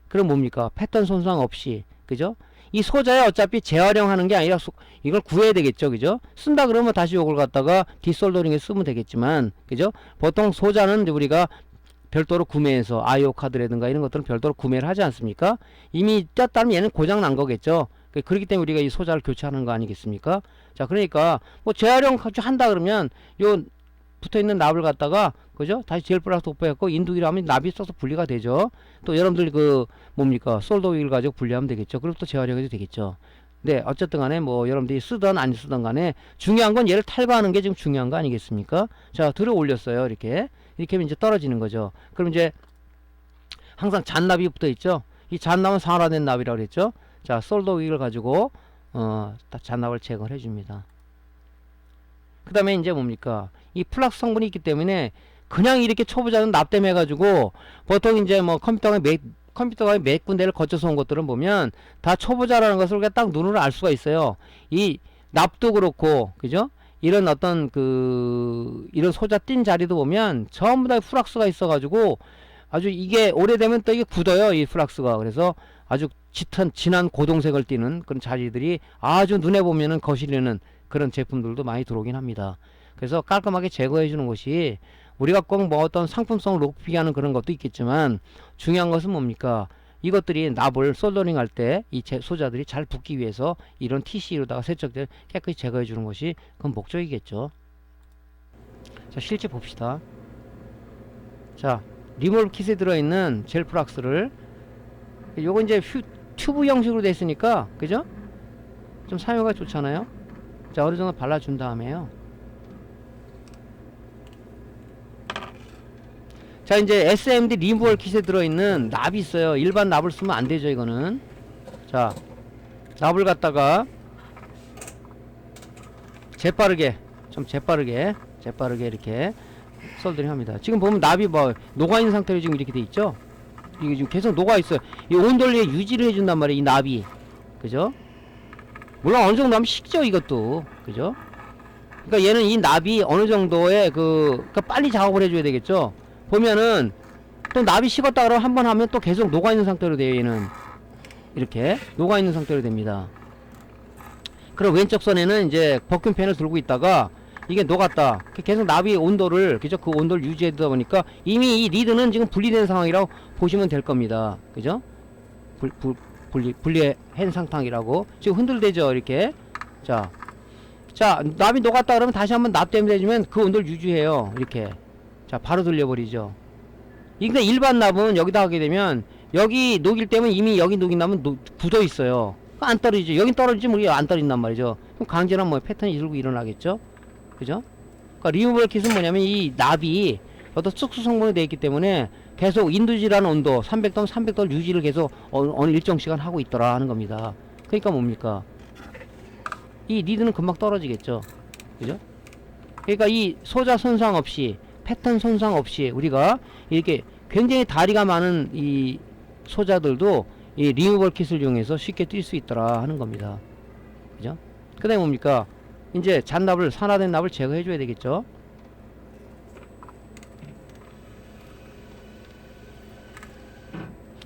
Speaker 1: 그럼 뭡니까? 패턴 손상 없이. 그죠? 이 소자에 어차피 재활용하는 게 아니라 이걸 구해야 되겠죠. 그죠? 쓴다 그러면 다시 이걸 갖다가 디솔더링에 쓰면 되겠지만, 그죠? 보통 소자는 우리가 별도로 구매해서 아이오 카드라든가 이런 것들은 별도로 구매를 하지 않습니까? 이미 떴다면 얘는 고장 난 거겠죠. 그렇기 때문에 우리가 이 소자를 교체하는 거 아니겠습니까? 자, 그러니까 뭐 재활용 한다 그러면 요 붙어있는 납을 갖다가, 그죠? 다시 젤 플러스 도포했고 인두기로 하면 납이 써서 분리가 되죠. 또 여러분들 그 뭡니까? 솔더 휠 가지고 분리하면 되겠죠. 그리고 또 재활용해도 되겠죠. 네, 어쨌든 간에 뭐 여러분들이 쓰던 안 쓰던 간에 중요한 건 얘를 탈거하는 게 지금 중요한 거 아니겠습니까? 자, 들어 올렸어요. 이렇게 하면 이제 떨어지는 거죠. 그럼 이제 항상 잔납이 붙어 있죠. 이 잔납은 산화된 납이라고 그랬죠. 자, 솔더 윅을 가지고 잔납을 제거를 해줍니다. 그 다음에 이제 뭡니까? 이 플락스 성분이 있기 때문에 그냥 이렇게 초보자는 납땜해 가지고 보통 이제 뭐 컴퓨터가 몇 군데를 거쳐서 온 것들은 보면 다 초보자라는 것을 우리가 딱 눈으로 알 수가 있어요. 이 납도 그렇고, 그죠? 이런 어떤 이런 소자 띈 자리도 보면 전부 다 플락스가 있어가지고 아주 이게 오래되면 또 이게 굳어요. 이 플락스가. 그래서 아주 진한 고동색을 띠는 그런 자리들이 아주 눈에 보면은 거슬리는 그런 제품들도 많이 들어오긴 합니다. 그래서 깔끔하게 제거해 주는 것이 우리가 꼭 뭐 어떤 상품성을 높이게 하는 그런 것도 있겠지만 중요한 것은 뭡니까? 이것들이 납을 솔더링 할 때 이 소자들이 잘 붙기 위해서 이런 TC로다가 세척들 깨끗이 제거해 주는 것이 그건 목적이겠죠. 자, 실제 봅시다. 자, 리몰 킷에 들어있는 젤 플락스를 요거 이제 튜브 형식으로 되어 있으니까, 그죠? 좀 사용하기가 좋잖아요. 자, 어느 정도 발라준 다음에요. 자, 이제 SMD 리무얼 킷에 들어있는 납이 있어요. 일반 납을 쓰면 안 되죠, 이거는. 자, 납을 갖다가 재빠르게 이렇게 솔더링 합니다. 지금 보면 납이 뭐 녹아있는 상태로 지금 이렇게 돼 있죠. 이게 지금 계속 녹아있어요. 이 온도를 유지를 해준단 말이에요, 이 납이. 그죠? 물론 어느 정도 하면 식죠, 이것도. 그죠? 그러니까 얘는 이 납이 어느 정도의 그러니까 빨리 작업을 해줘야 되겠죠. 보면은 또 납이 식었다 그러면 한번 하면 또 계속 녹아있는 상태로 돼요. 얘는 이렇게 녹아있는 상태로 됩니다. 그럼 왼쪽 선에는 이제 버큐펜을 들고 있다가 이게 녹았다. 계속 납이 온도를, 그죠? 그 온도를 유지해두다 보니까 이미 이 리드는 지금 분리된 상황이라고 보시면 될 겁니다. 그죠? 분리한 상황이라고. 지금 흔들대죠, 이렇게. 자, 납이 녹았다 그러면 다시 한번 납땜을 해주면 그 온도를 유지해요. 이렇게. 자, 바로 돌려버리죠. 그러니까 일반 납은 여기다 하게 되면 여기 녹일 때면 이미 여기 녹인다면 굳어 있어요. 안 떨어지죠. 여긴 떨어지지 우리 안 떨어진단 말이죠. 그럼 강제로 뭐 패턴이 일고 일어나겠죠. 그죠? 그러니까 리무벌 킷은 뭐냐면 이 납이 어떤 특수 성분이 되어 있기 때문에 계속 인두질한 온도 300도 300도를 유지를 계속 어느 일정 시간 하고 있더라 하는 겁니다. 그러니까 뭡니까? 이 리드는 금방 떨어지겠죠. 그죠? 그러니까 이 소자 손상 없이 패턴 손상 없이 우리가 이렇게 굉장히 다리가 많은 이 소자들도 이 리무벌 킷을 이용해서 쉽게 뛸 수 있더라 하는 겁니다. 그죠? 그 다음에 뭡니까? 이제 잔납을, 산화된 납을 제거해 줘야 되겠죠.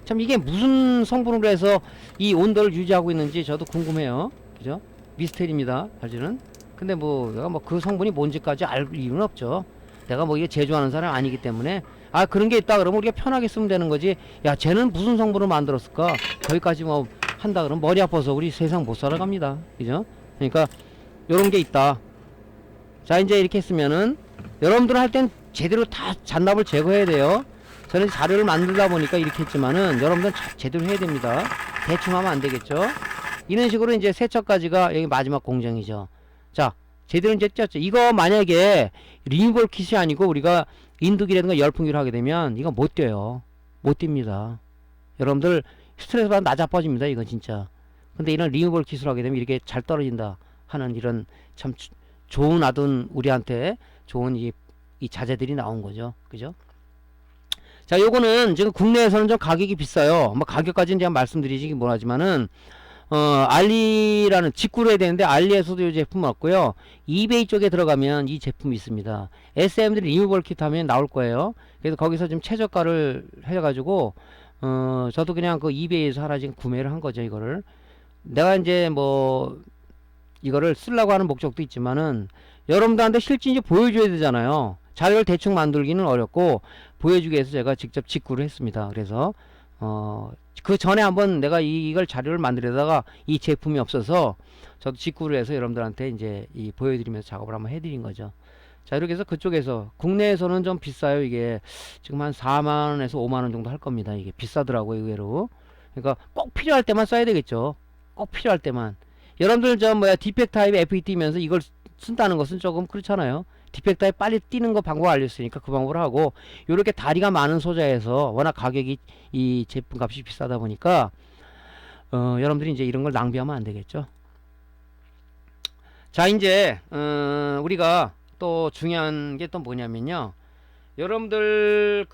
Speaker 1: 참 이게 무슨 성분으로 해서 이 온도를 유지하고 있는지 저도 궁금해요. 그죠? 미스테리입니다, 사실은. 근데 뭐 내가 뭐 그 성분이 뭔지까지 알 이유는 없죠. 내가 뭐 이게 제조하는 사람 아니기 때문에. 아, 그런 게 있다 그러면 우리가 편하게 쓰면 되는 거지. 야, 쟤는 무슨 성분을 만들었을까? 거기까지 뭐 한다 그러면 머리 아파서 우리 세상 못 살아갑니다. 그죠? 그러니까 요런 게 있다. 자, 이제 이렇게 했으면은 여러분들 할 땐 제대로 다 잔납을 제거해야 돼요. 저는 자료를 만들다 보니까 이렇게 했지만은 여러분들 제대로 해야 됩니다. 대충 하면 안 되겠죠. 이런 식으로 이제 세척까지가 여기 마지막 공정이죠. 자, 제대로 이제 쪘죠. 이거 만약에 리무벌 킷이 아니고 우리가 인두기라든가 열풍기를 하게 되면 이거 못 뛰어요. 못 뜁니다. 여러분들 스트레스 받아 나자빠집니다. 이건 진짜. 근데 이런 리무벌 킷을 하게 되면 이렇게 잘 떨어진다 하는 이런 참 좋은 아둔 우리한테 좋은 이 자재들이 나온 거죠. 그죠? 자, 요거는 지금 국내에서는 좀 가격이 비싸요. 뭐 가격까지는 제가 말씀드리기 뭐하지만은 알리라는 직구로 해야 되는데 알리에서도 이 제품 왔고요. 이베이 쪽에 들어가면 이 제품이 있습니다. SM들이 리무벌 킷 하면 나올 거예요. 그래서 거기서 좀 최저가를 해가지고 저도 그냥 그 이베이에서 하나 지금 구매를 한 거죠. 이거를 내가 이제 뭐 이거를 쓰려고 하는 목적도 있지만은 여러분들한테 실제 보여줘야 되잖아요. 자료를 대충 만들기는 어렵고 보여주기 위해서 제가 직접 직구를 했습니다. 그래서 그 전에 한번 내가 이걸 자료를 만들려다가 이 제품이 없어서 저도 직구를 해서 여러분들한테 이제 보여드리면서 작업을 한번 해드린 거죠. 자, 이렇게 해서 그쪽에서 국내에서는 좀 비싸요. 이게 지금 한 4만원에서 5만원 정도 할 겁니다. 이게 비싸더라고요, 의외로. 그러니까 꼭 필요할 때만 써야 되겠죠. 꼭 필요할 때만. 여러분들 저 뭐야 디펙 타입 FE 뛰면서 이걸 쓴다는 것은 조금 그렇잖아요. 디펙 타입 빨리 뛰는 거 방법 알렸으니까 그 방법을 하고, 요렇게 다리가 많은 소자에서 워낙 가격이 이 제품 값이 비싸다 보니까 여러분들이 이제 이런 걸 낭비하면 안 되겠죠. 자, 이제 우리가 또 중요한 게 또 뭐냐면요, 여러분들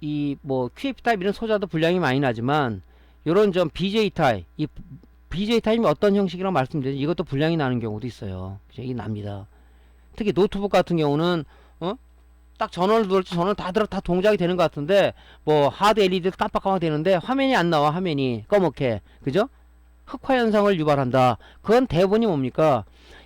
Speaker 1: 이 뭐 QF 타입 이런 소자도 분량이 많이 나지만 요런 좀 BJ 타입, 이 BJ 타입이 어떤 형식이라고 말씀드렸지, 이것도 분량이 나는 경우도 있어요. 그죠? 이게 납니다. 특히 노트북 같은 경우는 딱 전원을 누를지 전원 다 동작이 되는 것 같은데 뭐 하드 LED도 깜빡깜빡 되는데 화면이 안 나와. 화면이 검게. 그죠? 흑화 현상을 유발한다. 그건 대부분이 뭡니까?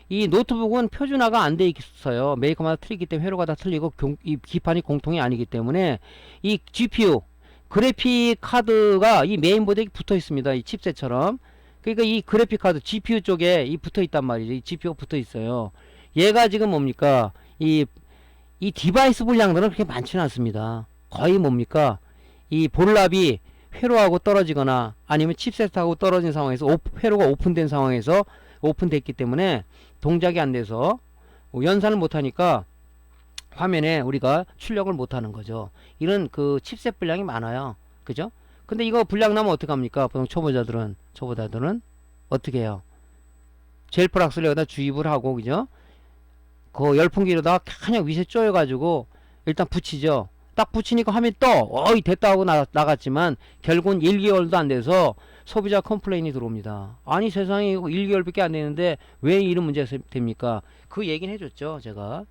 Speaker 1: 이 노트북은 표준화가 안 돼 있어요. 메이커마다 틀리기 때문에 회로가 다 틀리고 이 기판이 공통이 아니기 때문에 이 GPU 그래픽 카드가 이 메인보드에 붙어 있습니다. 이 칩셋처럼. 그러니까 이 그래픽 카드 GPU 쪽에 붙어 있단 말이죠. 이 GPU가 붙어 있어요. 얘가 지금 뭡니까? 이 디바이스 분량들은 그렇게 많지는 않습니다. 거의 뭡니까? 이 볼랍이 회로하고 떨어지거나 아니면 칩셋하고 떨어진 상황에서 회로가 오픈된 상황에서 오픈됐기 때문에 동작이 안 돼서 연산을 못하니까 화면에 우리가 출력을 못하는 거죠. 이런 그 칩셋 분량이 많아요. 그죠? 근데 이거 분량 나면 어떡합니까? 보통 초보자들은 어떻게 해요? 젤 프락스를 여기다 주입을 하고, 그죠? 그 열풍기로다가 그냥 위세 쪼여가지고 일단 붙이죠. 딱 붙이니까 화면이 어이 됐다 하고 나갔지만 결국은 1개월도 안 돼서 소비자 컴플레인이 들어옵니다. 아니 세상에 이거 1개월밖에 안 되는데 왜 이런 문제가 됩니까? 그 얘기는 해줬죠. 제가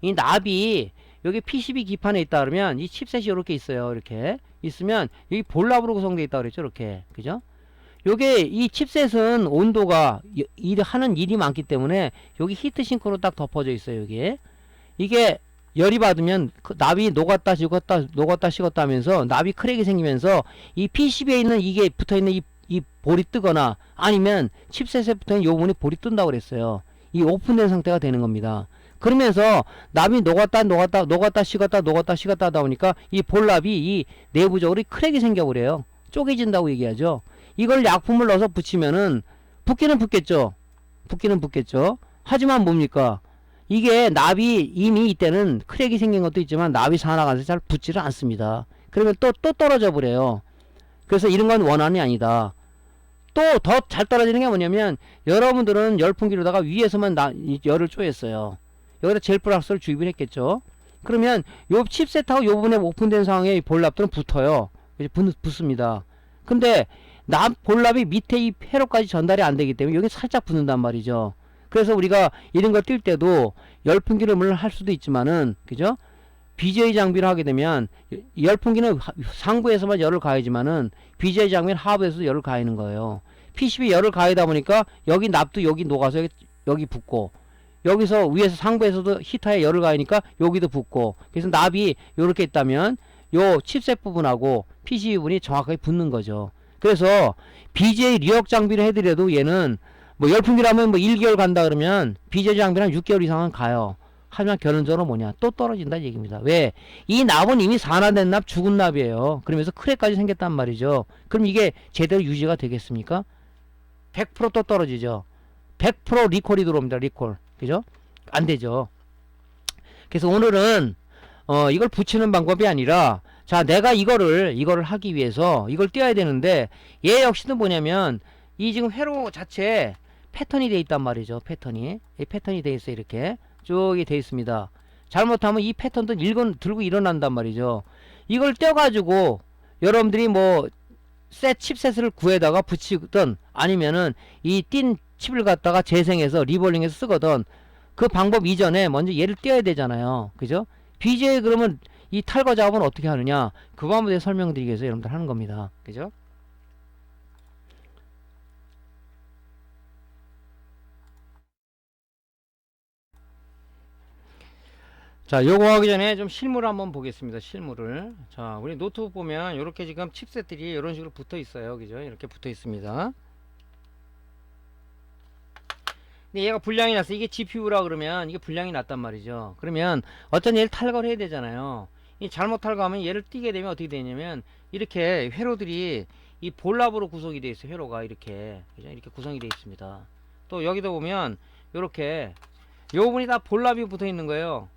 Speaker 1: 이 납이 여기 PCB 기판에 있다 그러면 이 칩셋이 이렇게 있어요. 이렇게 있으면 여기 볼랍으로 구성되어 있다 그랬죠. 이렇게. 그죠? 요게 이 칩셋은 온도가 하는 일이 많기 때문에 여기 히트싱크로 딱 덮어져 있어요. 여기에. 이게 열이 받으면 그 납이 녹았다 식었다 하면서 납이 크랙이 생기면서 이 PCB에 있는 이게 붙어있는 이 볼이 뜨거나 아니면 칩셋에 붙어있는 요 부분이 볼이 뜬다고 그랬어요. 이 오픈된 상태가 되는 겁니다. 그러면서 납이 녹았다 식었다 하다 보니까 이 볼납이 이 내부적으로 크랙이 생겨버려요. 쪼개진다고 얘기하죠. 이걸 약품을 넣어서 붙이면은 붙기는 붙겠죠. 붙기는 붙겠죠. 하지만 뭡니까? 이게 납이 이미 이때는 크랙이 생긴 것도 있지만 납이 살아가서 잘 붙지를 않습니다. 그러면 또 떨어져 버려요. 그래서 이런 건 원한이 아니다. 또 더 잘 떨어지는 게 뭐냐면 여러분들은 열풍기로다가 위에서만 열을 쪼였어요. 여기다 젤플락스를 주입을 했겠죠. 그러면 요 칩셋하고 요 부분에 오픈된 상황에 볼납들은 붙어요. 붙습니다. 근데 볼납이 밑에 이 회로까지 전달이 안 되기 때문에 여기 살짝 붙는단 말이죠. 그래서 우리가 이런 걸 뛸 때도 열풍기를 물론 할 수도 있지만은, 그죠? BJ 장비를 하게 되면 열풍기는 상부에서만 열을 가해지만은 BJ 장비는 하부에서도 열을 가하는 거예요. PCB 열을 가하다 보니까 여기 납도 여기 녹아서 여기 붙고, 여기서 위에서 상부에서도 히터에 열을 가하니까 여기도 붙고, 그래서 납이 요렇게 있다면 요 칩셋 부분하고 PCB 부분이 정확하게 붙는 거죠. 그래서 BJ 리역 장비를 해드려도 얘는 뭐 열풍기라면 뭐 1개월 간다 그러면 BJ 장비는 6개월 이상은 가요. 하지만 결론적으로 뭐냐? 또 떨어진다는 얘기입니다. 왜? 이 납은 이미 산화된 납, 죽은 납이에요. 그러면서 크랙까지 생겼단 말이죠. 그럼 이게 제대로 유지가 되겠습니까? 100%또 떨어지죠. 100% 리콜이 들어옵니다. 리콜. 그죠? 안 되죠. 그래서 오늘은 이걸 붙이는 방법이 아니라, 자, 내가 이거를 하기 위해서 이걸 띄워야 되는데, 얘 역시도 뭐냐면 이 지금 회로 자체에 패턴이 돼 있단 말이죠. 패턴이. 이 패턴이 돼 있어요. 이렇게 쭉이 돼 있습니다. 잘못하면 이 패턴도 들고 일어난단 말이죠. 이걸 떼어가지고 여러분들이 뭐 칩셋을 구해다가 붙이든 아니면은 이 띈 칩을 갖다가 재생해서 리볼링해서 쓰거든, 그 방법 이전에 먼저 얘를 떼어야 되잖아요. 그죠? BJ 그러면 이 탈거 작업은 어떻게 하느냐, 그 방법에 대해 설명드리기 위해서 여러분들 하는 겁니다. 그죠? 자, 요거 하기 전에 좀 실물을 한번 보겠습니다. 실물을. 자, 우리 노트북 보면 이렇게 지금 칩셋들이 이런 식으로 붙어 있어요. 그죠? 이렇게 붙어 있습니다. 근데 얘가 불량이 났어. 이게 GPU라 그러면 이게 불량이 났단 말이죠. 그러면 어떤 얘를 탈거를 해야 되잖아요. 이 잘못 탈거하면 얘를 띄게 되면 어떻게 되냐면 이렇게 회로들이 이 볼랍으로 구성이 되어 있어요. 회로가 이렇게. 그죠? 이렇게 구성이 되어 있습니다. 또 여기도 보면 이렇게 요 부분이 다 볼랍이 붙어 있는 거예요.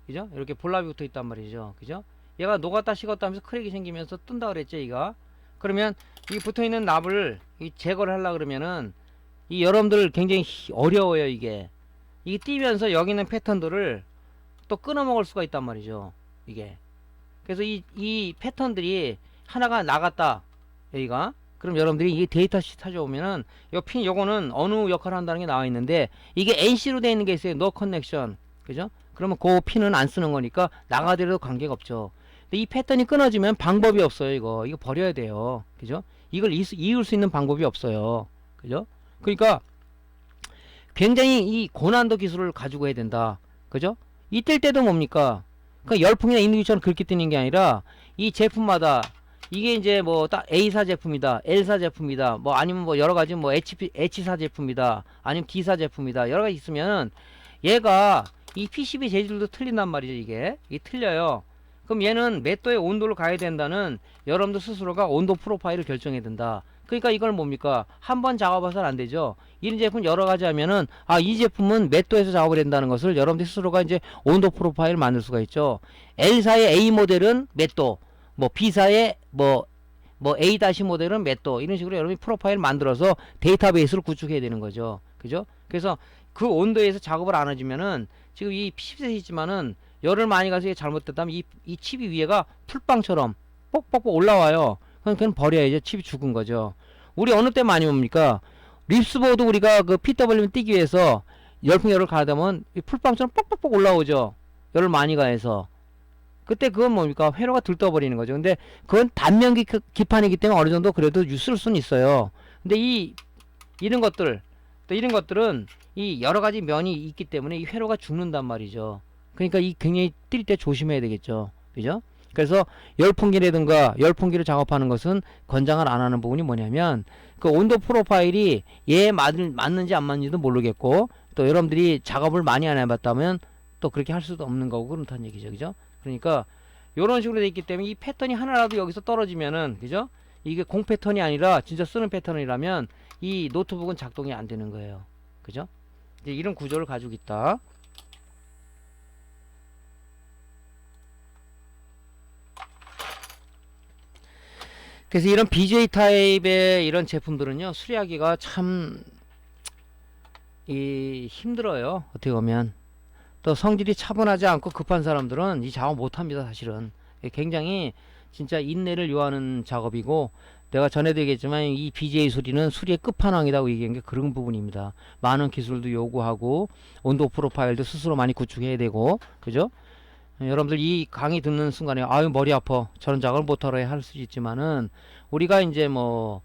Speaker 1: 그죠? 이렇게 볼랍이 붙어 있단 말이죠. 그죠? 얘가 녹았다 식었다 하면서 크랙이 생기면서 뜬다 그랬죠, 얘가. 그러면 이 붙어 있는 납을 제거를 하려 그러면은 이 여러분들 굉장히 어려워요, 이게. 이게 띄면서 여기 있는 패턴들을 또 끊어 먹을 수가 있단 말이죠, 이게. 그래서 이 패턴들이 하나가 나갔다, 여기가. 그럼 여러분들이 이 데이터 시트 찾아오면은 요거는 어느 역할을 한다는 게 나와 있는데, 이게 NC로 되어 있는 게 있어요. No connection. 그죠? 그러면 그 핀은 안 쓰는 거니까 나가더라도 관계가 없죠. 근데 이 패턴이 끊어지면 방법이 없어요. 이거 버려야 돼요. 그죠? 이걸 이을 수 있는 방법이 없어요. 그죠? 그러니까 굉장히 이 고난도 기술을 가지고 해야 된다. 그죠? 이 뜰 때도 뭡니까? 그 열풍이나 인두기처럼 그렇게 뜨는 게 아니라 이 제품마다 이게 이제 뭐 딱 A사 제품이다, L사 제품이다, 뭐 아니면 뭐 여러 가지 뭐 H사 제품이다, 아니면 D사 제품이다, 여러 가지 있으면은 얘가 이 PCB 재질도 틀린단 말이죠. 이게 틀려요. 그럼 얘는 몇 도의 온도를 가야 된다는 여러분들 스스로가 온도 프로파일을 결정해야 된다. 그러니까 이걸 뭡니까? 한 번 작업해서는 안 되죠. 이런 제품 여러 가지 하면은 이 제품은 몇 도에서 작업을 한다는 것을 여러분들 스스로가 이제 온도 프로파일을 만들 수가 있죠. L사의 A 모델은 몇 도, 뭐 B사의 뭐 A 다시 모델은 몇 도, 이런 식으로 여러분이 프로파일 만들어서 데이터베이스를 구축해야 되는 거죠. 그죠? 그래서 그 온도에서 작업을 안 해주면은 지금 이 칩셋이 있지만은 열을 많이 가서 이게 잘못됐다면 이 칩이 위에가 풀빵처럼 뽁뽁뽁 올라와요. 그건 버려야죠. 칩이 죽은 거죠. 우리 어느 때 많이 옵니까? 립스보드 우리가 그 PWM 띄기 위해서 열풍열을 가다보면 풀빵처럼 뽁뽁뽁 올라오죠. 열을 많이 가해서. 그때 그건 뭡니까? 회로가 들떠버리는 거죠. 근데 그건 단면 기판이기 때문에 어느 정도 그래도 쓸 수는 있어요. 근데 이런 것들, 또 이런 것들은 이 여러 가지 면이 있기 때문에 이 회로가 죽는단 말이죠. 그러니까 이 굉장히 뛸 때 조심해야 되겠죠. 그죠? 그래서 열풍기라든가 열풍기를 작업하는 것은 권장을 안 하는 부분이 뭐냐면 그 온도 프로파일이 얘에 맞는지 안 맞는지도 모르겠고, 또 여러분들이 작업을 많이 안 해봤다면 또 그렇게 할 수도 없는 거고 그렇다는 얘기죠. 그죠? 그러니까 요런 식으로 돼 있기 때문에 이 패턴이 하나라도 여기서 떨어지면은, 그죠? 이게 공 패턴이 아니라 진짜 쓰는 패턴이라면 이 노트북은 작동이 안 되는 거예요. 그죠? 이제 이런 구조를 가지고 있다. 그래서 이런 BJ 타입의 이런 제품들은요, 수리하기가 참 힘들어요. 어떻게 보면. 또 성질이 차분하지 않고 급한 사람들은 이 작업 못합니다. 사실은 굉장히 진짜 인내를 요하는 작업이고, 내가 전에도 얘기했지만 이 BJ 수리는 수리의 끝판왕이라고 얘기한 게 그런 부분입니다. 많은 기술도 요구하고 온도 프로파일도 스스로 많이 구축해야 되고, 그죠? 여러분들 이 강의 듣는 순간에 아유 머리 아파 저런 작업을 못하러 할 수 있지만은, 우리가 이제 뭐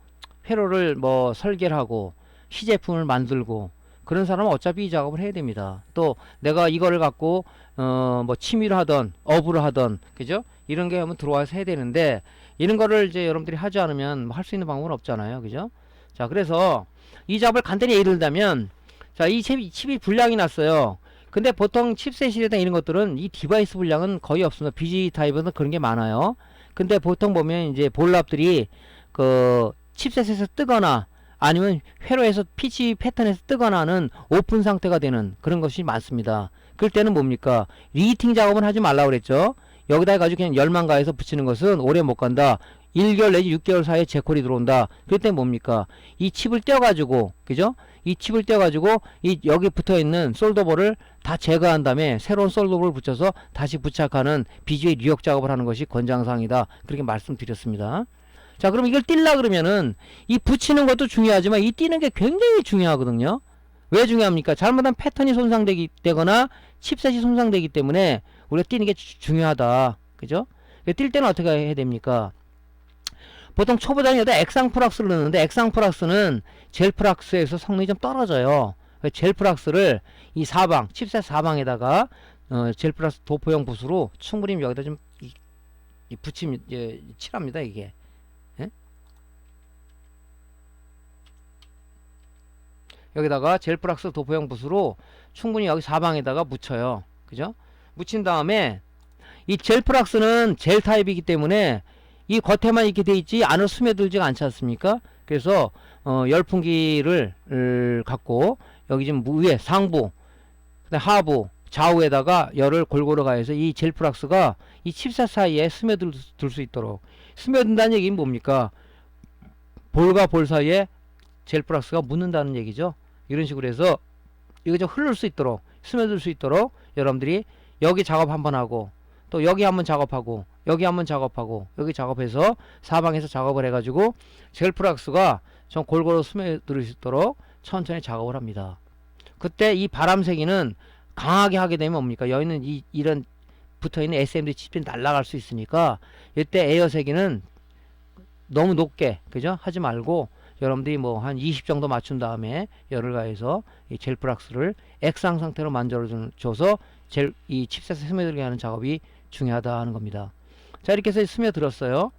Speaker 1: 회로를 뭐 설계를 하고 시제품을 만들고 그런 사람은 어차피 이 작업을 해야 됩니다. 또 내가 이거를 갖고 뭐 취미로 하던 업으로 하던, 그죠? 이런 게 하면 들어와서 해야 되는데, 이런 거를 이제 여러분들이 하지 않으면 뭐 할 수 있는 방법은 없잖아요. 그죠? 자, 그래서 이 작업을 간단히 예를 들자면, 자, 이 칩이 불량이 났어요. 근데 보통 칩셋이나 이런 것들은 이 디바이스 불량은 거의 없습니다. BG 타입은 그런 게 많아요. 근데 보통 보면 이제 볼랍들이 그 칩셋에서 뜨거나 아니면 회로에서 PC 패턴에서 뜨거나는 오픈 상태가 되는 그런 것이 많습니다. 그럴 때는 뭡니까? 리히팅 작업은 하지 말라고 그랬죠. 여기다 해가지고 그냥 열만 가해서 붙이는 것은 오래 못 간다. 1개월 내지 6개월 사이에 재콜이 들어온다. 그럴 때 뭡니까? 이 칩을 떼어가지고, 그죠? 이 칩을 떼어가지고 이 여기 붙어있는 솔더볼을 다 제거한 다음에 새로운 솔더볼을 붙여서 다시 부착하는 BGA 리역 작업을 하는 것이 권장사항이다. 그렇게 말씀드렸습니다. 자, 그럼 이걸 뛸라 그러면은 이 붙이는 것도 중요하지만 이 띄는 게 굉장히 중요하거든요. 왜 중요합니까? 잘못한 패턴이 손상되거나 칩셋이 손상되기 때문에 우리가 띄는 게 중요하다. 그죠? 뛸 때는 어떻게 해야 됩니까? 보통 초보자는 액상프락스를 넣는데, 액상프락스는 젤프락스에서 성능이 좀 떨어져요. 젤프락스를 이 사방, 칩셋 사방에다가 젤프락스 도포형 붓으로 충분히 여기다 좀 붙이면 칠합니다. 이게. 예? 여기다가 젤프락스 도포형 붓으로 충분히 여기 사방에다가 묻혀요. 그죠? 묻힌 다음에 이 젤프락스는 젤 타입이기 때문에 이 겉에만 이렇게 돼 있지 안으로 스며들지 않지 않습니까? 그래서 열풍기를 갖고 여기 지금 위에 상부, 하부, 좌우에다가 열을 골고루 가해서 이 젤프락스가 이 칩셋 사이에 스며들 수 있도록. 스며든다는 얘기는 뭡니까? 볼과 볼 사이에 젤프락스가 묻는다는 얘기죠. 이런 식으로 해서 이거 좀 흐를 수 있도록, 스며들 수 있도록 여러분들이 여기 작업 한번 하고, 또 여기 한번 작업하고, 여기 한번 작업하고, 여기 작업해서 사방에서 작업을 해가지고 젤프락스가 좀 골고루 스며들 수 있도록 천천히 작업을 합니다. 그때 이 바람세기는 강하게 하게 되면 뭡니까? 여기는 이런 붙어있는 SMD 칩이 날아갈 수 있으니까 이때 에어세기는 너무 높게, 그죠? 하지 말고 여러분들이 뭐 한 20 정도 맞춘 다음에 열을 가해서 이 젤프락스를 액상 상태로 만들어줘서 이 칩셋에 스며들게 하는 작업이 중요하다 하는 겁니다. 자, 이렇게 해서 스며들었어요.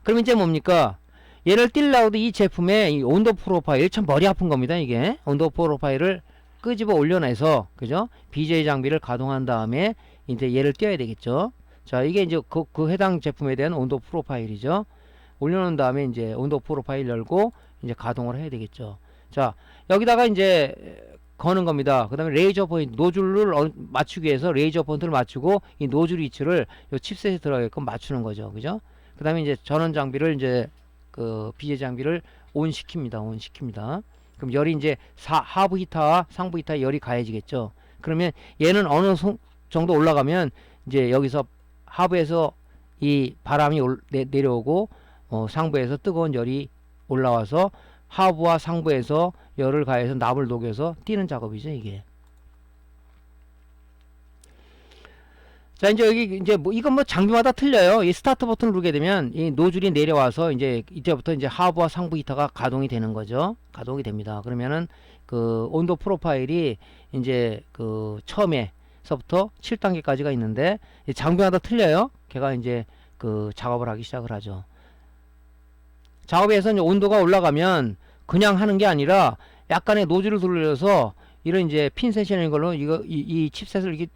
Speaker 1: 그럼 이제 뭡니까? 얘를 뛸라고도 이 제품의 이 온도 프로파일, 참 머리 아픈 겁니다. 이게 온도 프로파일을 끄집어 올려내서, 그죠? BJ 장비를 가동한 다음에 이제 얘를 띄어야 되겠죠. 자, 이게 이제 그 해당 제품에 대한 온도 프로파일이죠. 올려놓은 다음에 이제 온도 프로파일 열고 이제 가동을 해야 되겠죠. 자, 여기다가 이제 거는 겁니다. 그 다음에 레이저 포인트, 노즐을 맞추기 위해서 레이저 포인트를 맞추고 이 노즐 위치를 요 칩셋에 들어가게끔 맞추는 거죠. 그죠? 그 다음에 이제 전원 장비를 이제 그 BJ 장비를 온 시킵니다. 그럼 열이 이제 하부 히터와 상부 히터에 열이 가해지겠죠. 그러면 얘는 어느 정도 올라가면 이제 여기서 하부에서 이 바람이 내려오고 상부에서 뜨거운 열이 올라와서 하부와 상부에서 열을 가해서 납을 녹여서 띄는 작업이죠, 이게. 자, 이제 여기 이제 뭐 이건 뭐 장비마다 틀려요. 이 스타트 버튼을 누르게 되면 이 노즐이 내려와서 이제 이때부터 이제 하부와 상부 히터가 가동이 되는 거죠. 가동이 됩니다. 그러면은 그 온도 프로파일이 이제 그 처음에서부터 7단계까지가 있는데 장비마다 틀려요. 걔가 이제 그 작업을 하기 시작을 하죠. 작업에서 이제 온도가 올라가면 그냥 하는 게 아니라 약간의 노즐을 돌려서 이런 이제 핀셋이라는 걸로 이 칩셋을 이게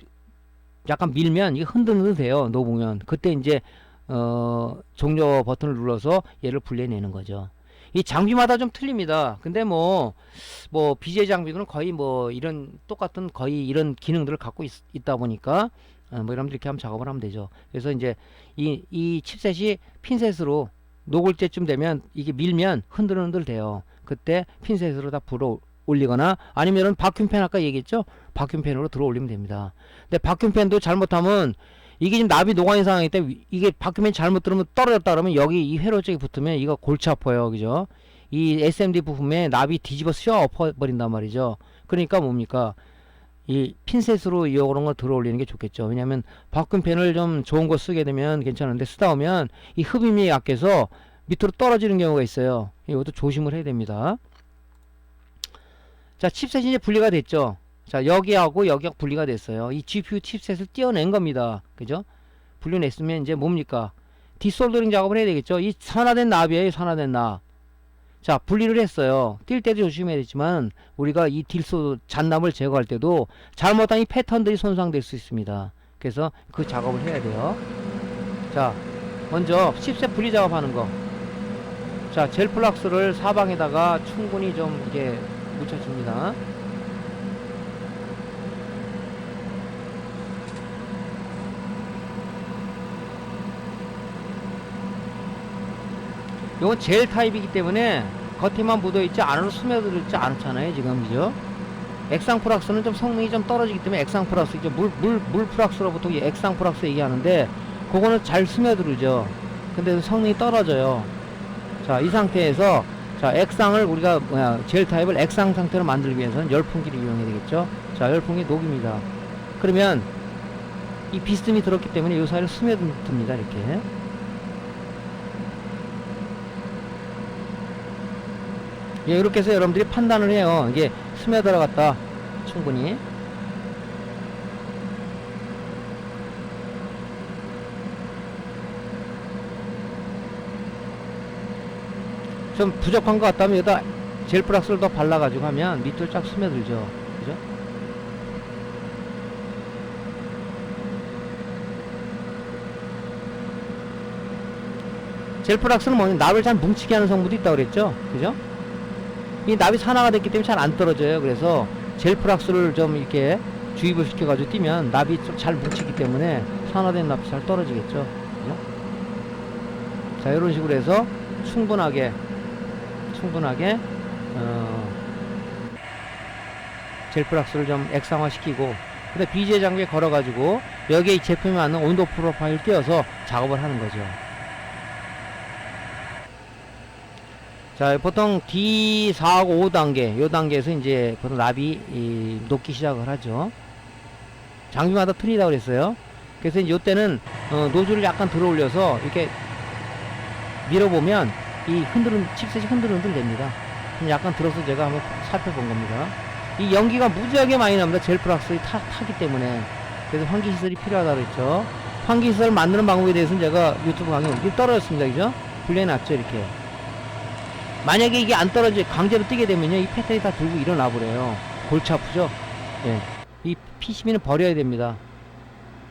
Speaker 1: 약간 밀면 이게 흔들흔들 돼요. 놓으면 그때 이제 종료 버튼을 눌러서 얘를 분리해내는 거죠. 이 장비마다 좀 틀립니다. 근데 뭐 BJ 장비들은 거의 뭐 이런 똑같은 거의 이런 기능들을 갖고 있다 보니까 뭐 여러분들 이렇게 하면 작업을 하면 되죠. 그래서 이제 이 칩셋이 핀셋으로 녹을 때쯤 되면 이게 밀면 흔들흔들 돼요. 그때 핀셋으로 다 불어 올리거나 아니면은 바큐팬 아까 얘기했죠? 바큐팬으로 들어 올리면 됩니다. 근데 바큐팬도 잘못하면 이게 지금 납이 녹아있는 상황이기 때문에 이게 바큐팬 잘못 들으면 떨어졌다 그러면 여기 이 회로 쪽에 붙으면 이거 골치 아파요. 그죠? 이 SMD 부품에 납이 뒤집어 씌워 엎어버린단 말이죠. 그러니까 뭡니까? 이 핀셋으로 이런 거 들어 올리는 게 좋겠죠. 왜냐면 바큐팬을 좀 좋은 거 쓰게 되면 괜찮은데 쓰다 보면 이 흡입이 약해서 밑으로 떨어지는 경우가 있어요. 이것도 조심을 해야 됩니다. 자, 칩셋이 이제 분리가 됐죠. 자, 여기하고 여기하고 분리가 됐어요. 이 GPU 칩셋을 떼어낸 겁니다. 그죠? 분리냈으면 이제 뭡니까? 디솔더링 작업을 해야 되겠죠. 이 산화된 납이에요. 산화된 납. 자, 분리를 했어요. 뛸 때도 조심해야 되지만 우리가 이 잔납을 제거할 때도 잘못한 이 패턴들이 손상될 수 있습니다. 그래서 그 작업을 해야 돼요. 자, 먼저 칩셋 분리 작업하는 거. 자, 젤 플락스를 사방에다가 충분히 좀 이게 묻혀줍니다. 이건 젤 타입이기 때문에 겉에만 묻어있지 안으로 스며들지 않잖아요 지금. 그죠? 액상 플락스는 좀 성능이 좀 떨어지기 때문에 액상 플락스, 이제 물 플락스로부터 액상 플락스 얘기하는데 그거는 잘 스며들죠. 근데 성능이 떨어져요. 자, 이 상태에서 자, 액상을 우리가 젤 타입을 액상 상태로 만들기 위해서는 열풍기를 이용해야 되겠죠. 자, 열풍기 녹입니다. 그러면 이 비스듬히 들었기 때문에 이 사이로 스며듭니다. 이렇게. 예, 이렇게 해서 여러분들이 판단을 해요. 이게 스며들어갔다. 충분히. 좀 부족한 것 같다면 여기다 젤 플락스를 더 발라가지고 하면 밑으로 쫙 스며들죠. 그죠? 젤 플락스는 뭐냐, 납을 잘 뭉치게 하는 성분도 있다고 그랬죠? 그죠? 이 납이 산화가 됐기 때문에 잘 안 떨어져요. 그래서 젤 플락스를 좀 이렇게 주입을 시켜가지고 뛰면 납이 좀 잘 뭉치기 때문에 산화된 납이 잘 떨어지겠죠. 그죠? 자, 이런 식으로 해서 충분하게 젤 플락스를 좀 액상화 시키고, 근데 BJ 장비에 걸어가지고 여기에 이 제품에 맞는 온도 프로파일 띄워서 작업을 하는 거죠. 자, 보통 D4하고 5단계, 요 단계에서 이제 보통 납이 녹기 시작을 하죠. 장비마다 틀리다고 그랬어요. 그래서 이제 요때는 노즐을 약간 들어 올려서 이렇게 밀어보면 이 칩셋이 흔들흔들 됩니다. 약간 들어서 제가 한번 살펴본 겁니다. 이 연기가 무지하게 많이 납니다. 젤 플락스에 타기 때문에. 그래서 환기시설이 필요하다고 그랬죠. 환기시설 만드는 방법에 대해서는 제가 유튜브 강의 이렇게 떨어졌습니다. 그죠? 분리해놨죠. 이렇게. 만약에 이게 안 떨어져 강제로 뜨게 되면요, 이 패턴이 다 들고 일어나 버려요. 골치 아프죠? 예. 이 PCB는 버려야 됩니다.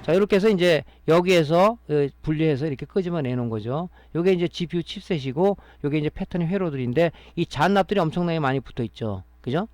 Speaker 1: 자, 이렇게 해서 이제 여기에서 분리해서 이렇게 끄집어 내놓은 거죠. 요게 이제 GPU 칩셋이고, 요게 이제 패턴의 회로들인데, 이 잔납들이 엄청나게 많이 붙어 있죠. 그죠?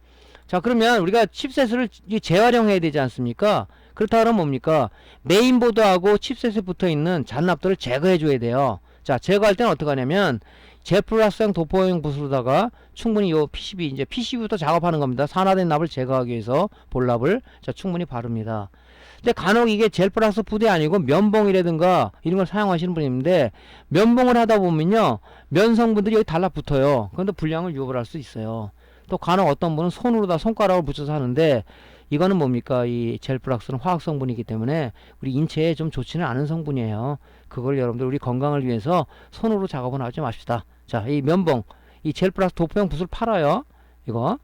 Speaker 1: 자, 그러면 우리가 칩셋을 재활용해야 되지 않습니까? 그렇다 그러면 뭡니까? 메인보드하고 칩셋에 붙어 있는 잔납들을 제거해 줘야 돼요. 자, 제거할 때는 어떻게 하냐면, 제플라스형 도포용 붓으로다가 충분히 요 PCB, 이제 PCB부터 작업하는 겁니다. 산화된 납을 제거하기 위해서 볼납을 자, 충분히 바릅니다. 근데 간혹 이게 젤 플러스 푸드이 아니고 면봉이라든가 이런 걸 사용하시는 분이 있는데, 면봉을 하다 보면요, 면 성분들이 여기 달라붙어요. 그런데 불량을 유발할 수 있어요. 또 간혹 어떤 분은 손으로다 손가락을 붙여서 하는데, 이거는 뭡니까? 이 젤 플락스는 화학 성분이기 때문에 우리 인체에 좀 좋지는 않은 성분이에요. 그걸 여러분들 우리 건강을 위해서 손으로 작업은 하지 마십시다. 자, 이 면봉, 이 젤 플락스 도포용 붓을 팔아요. 이거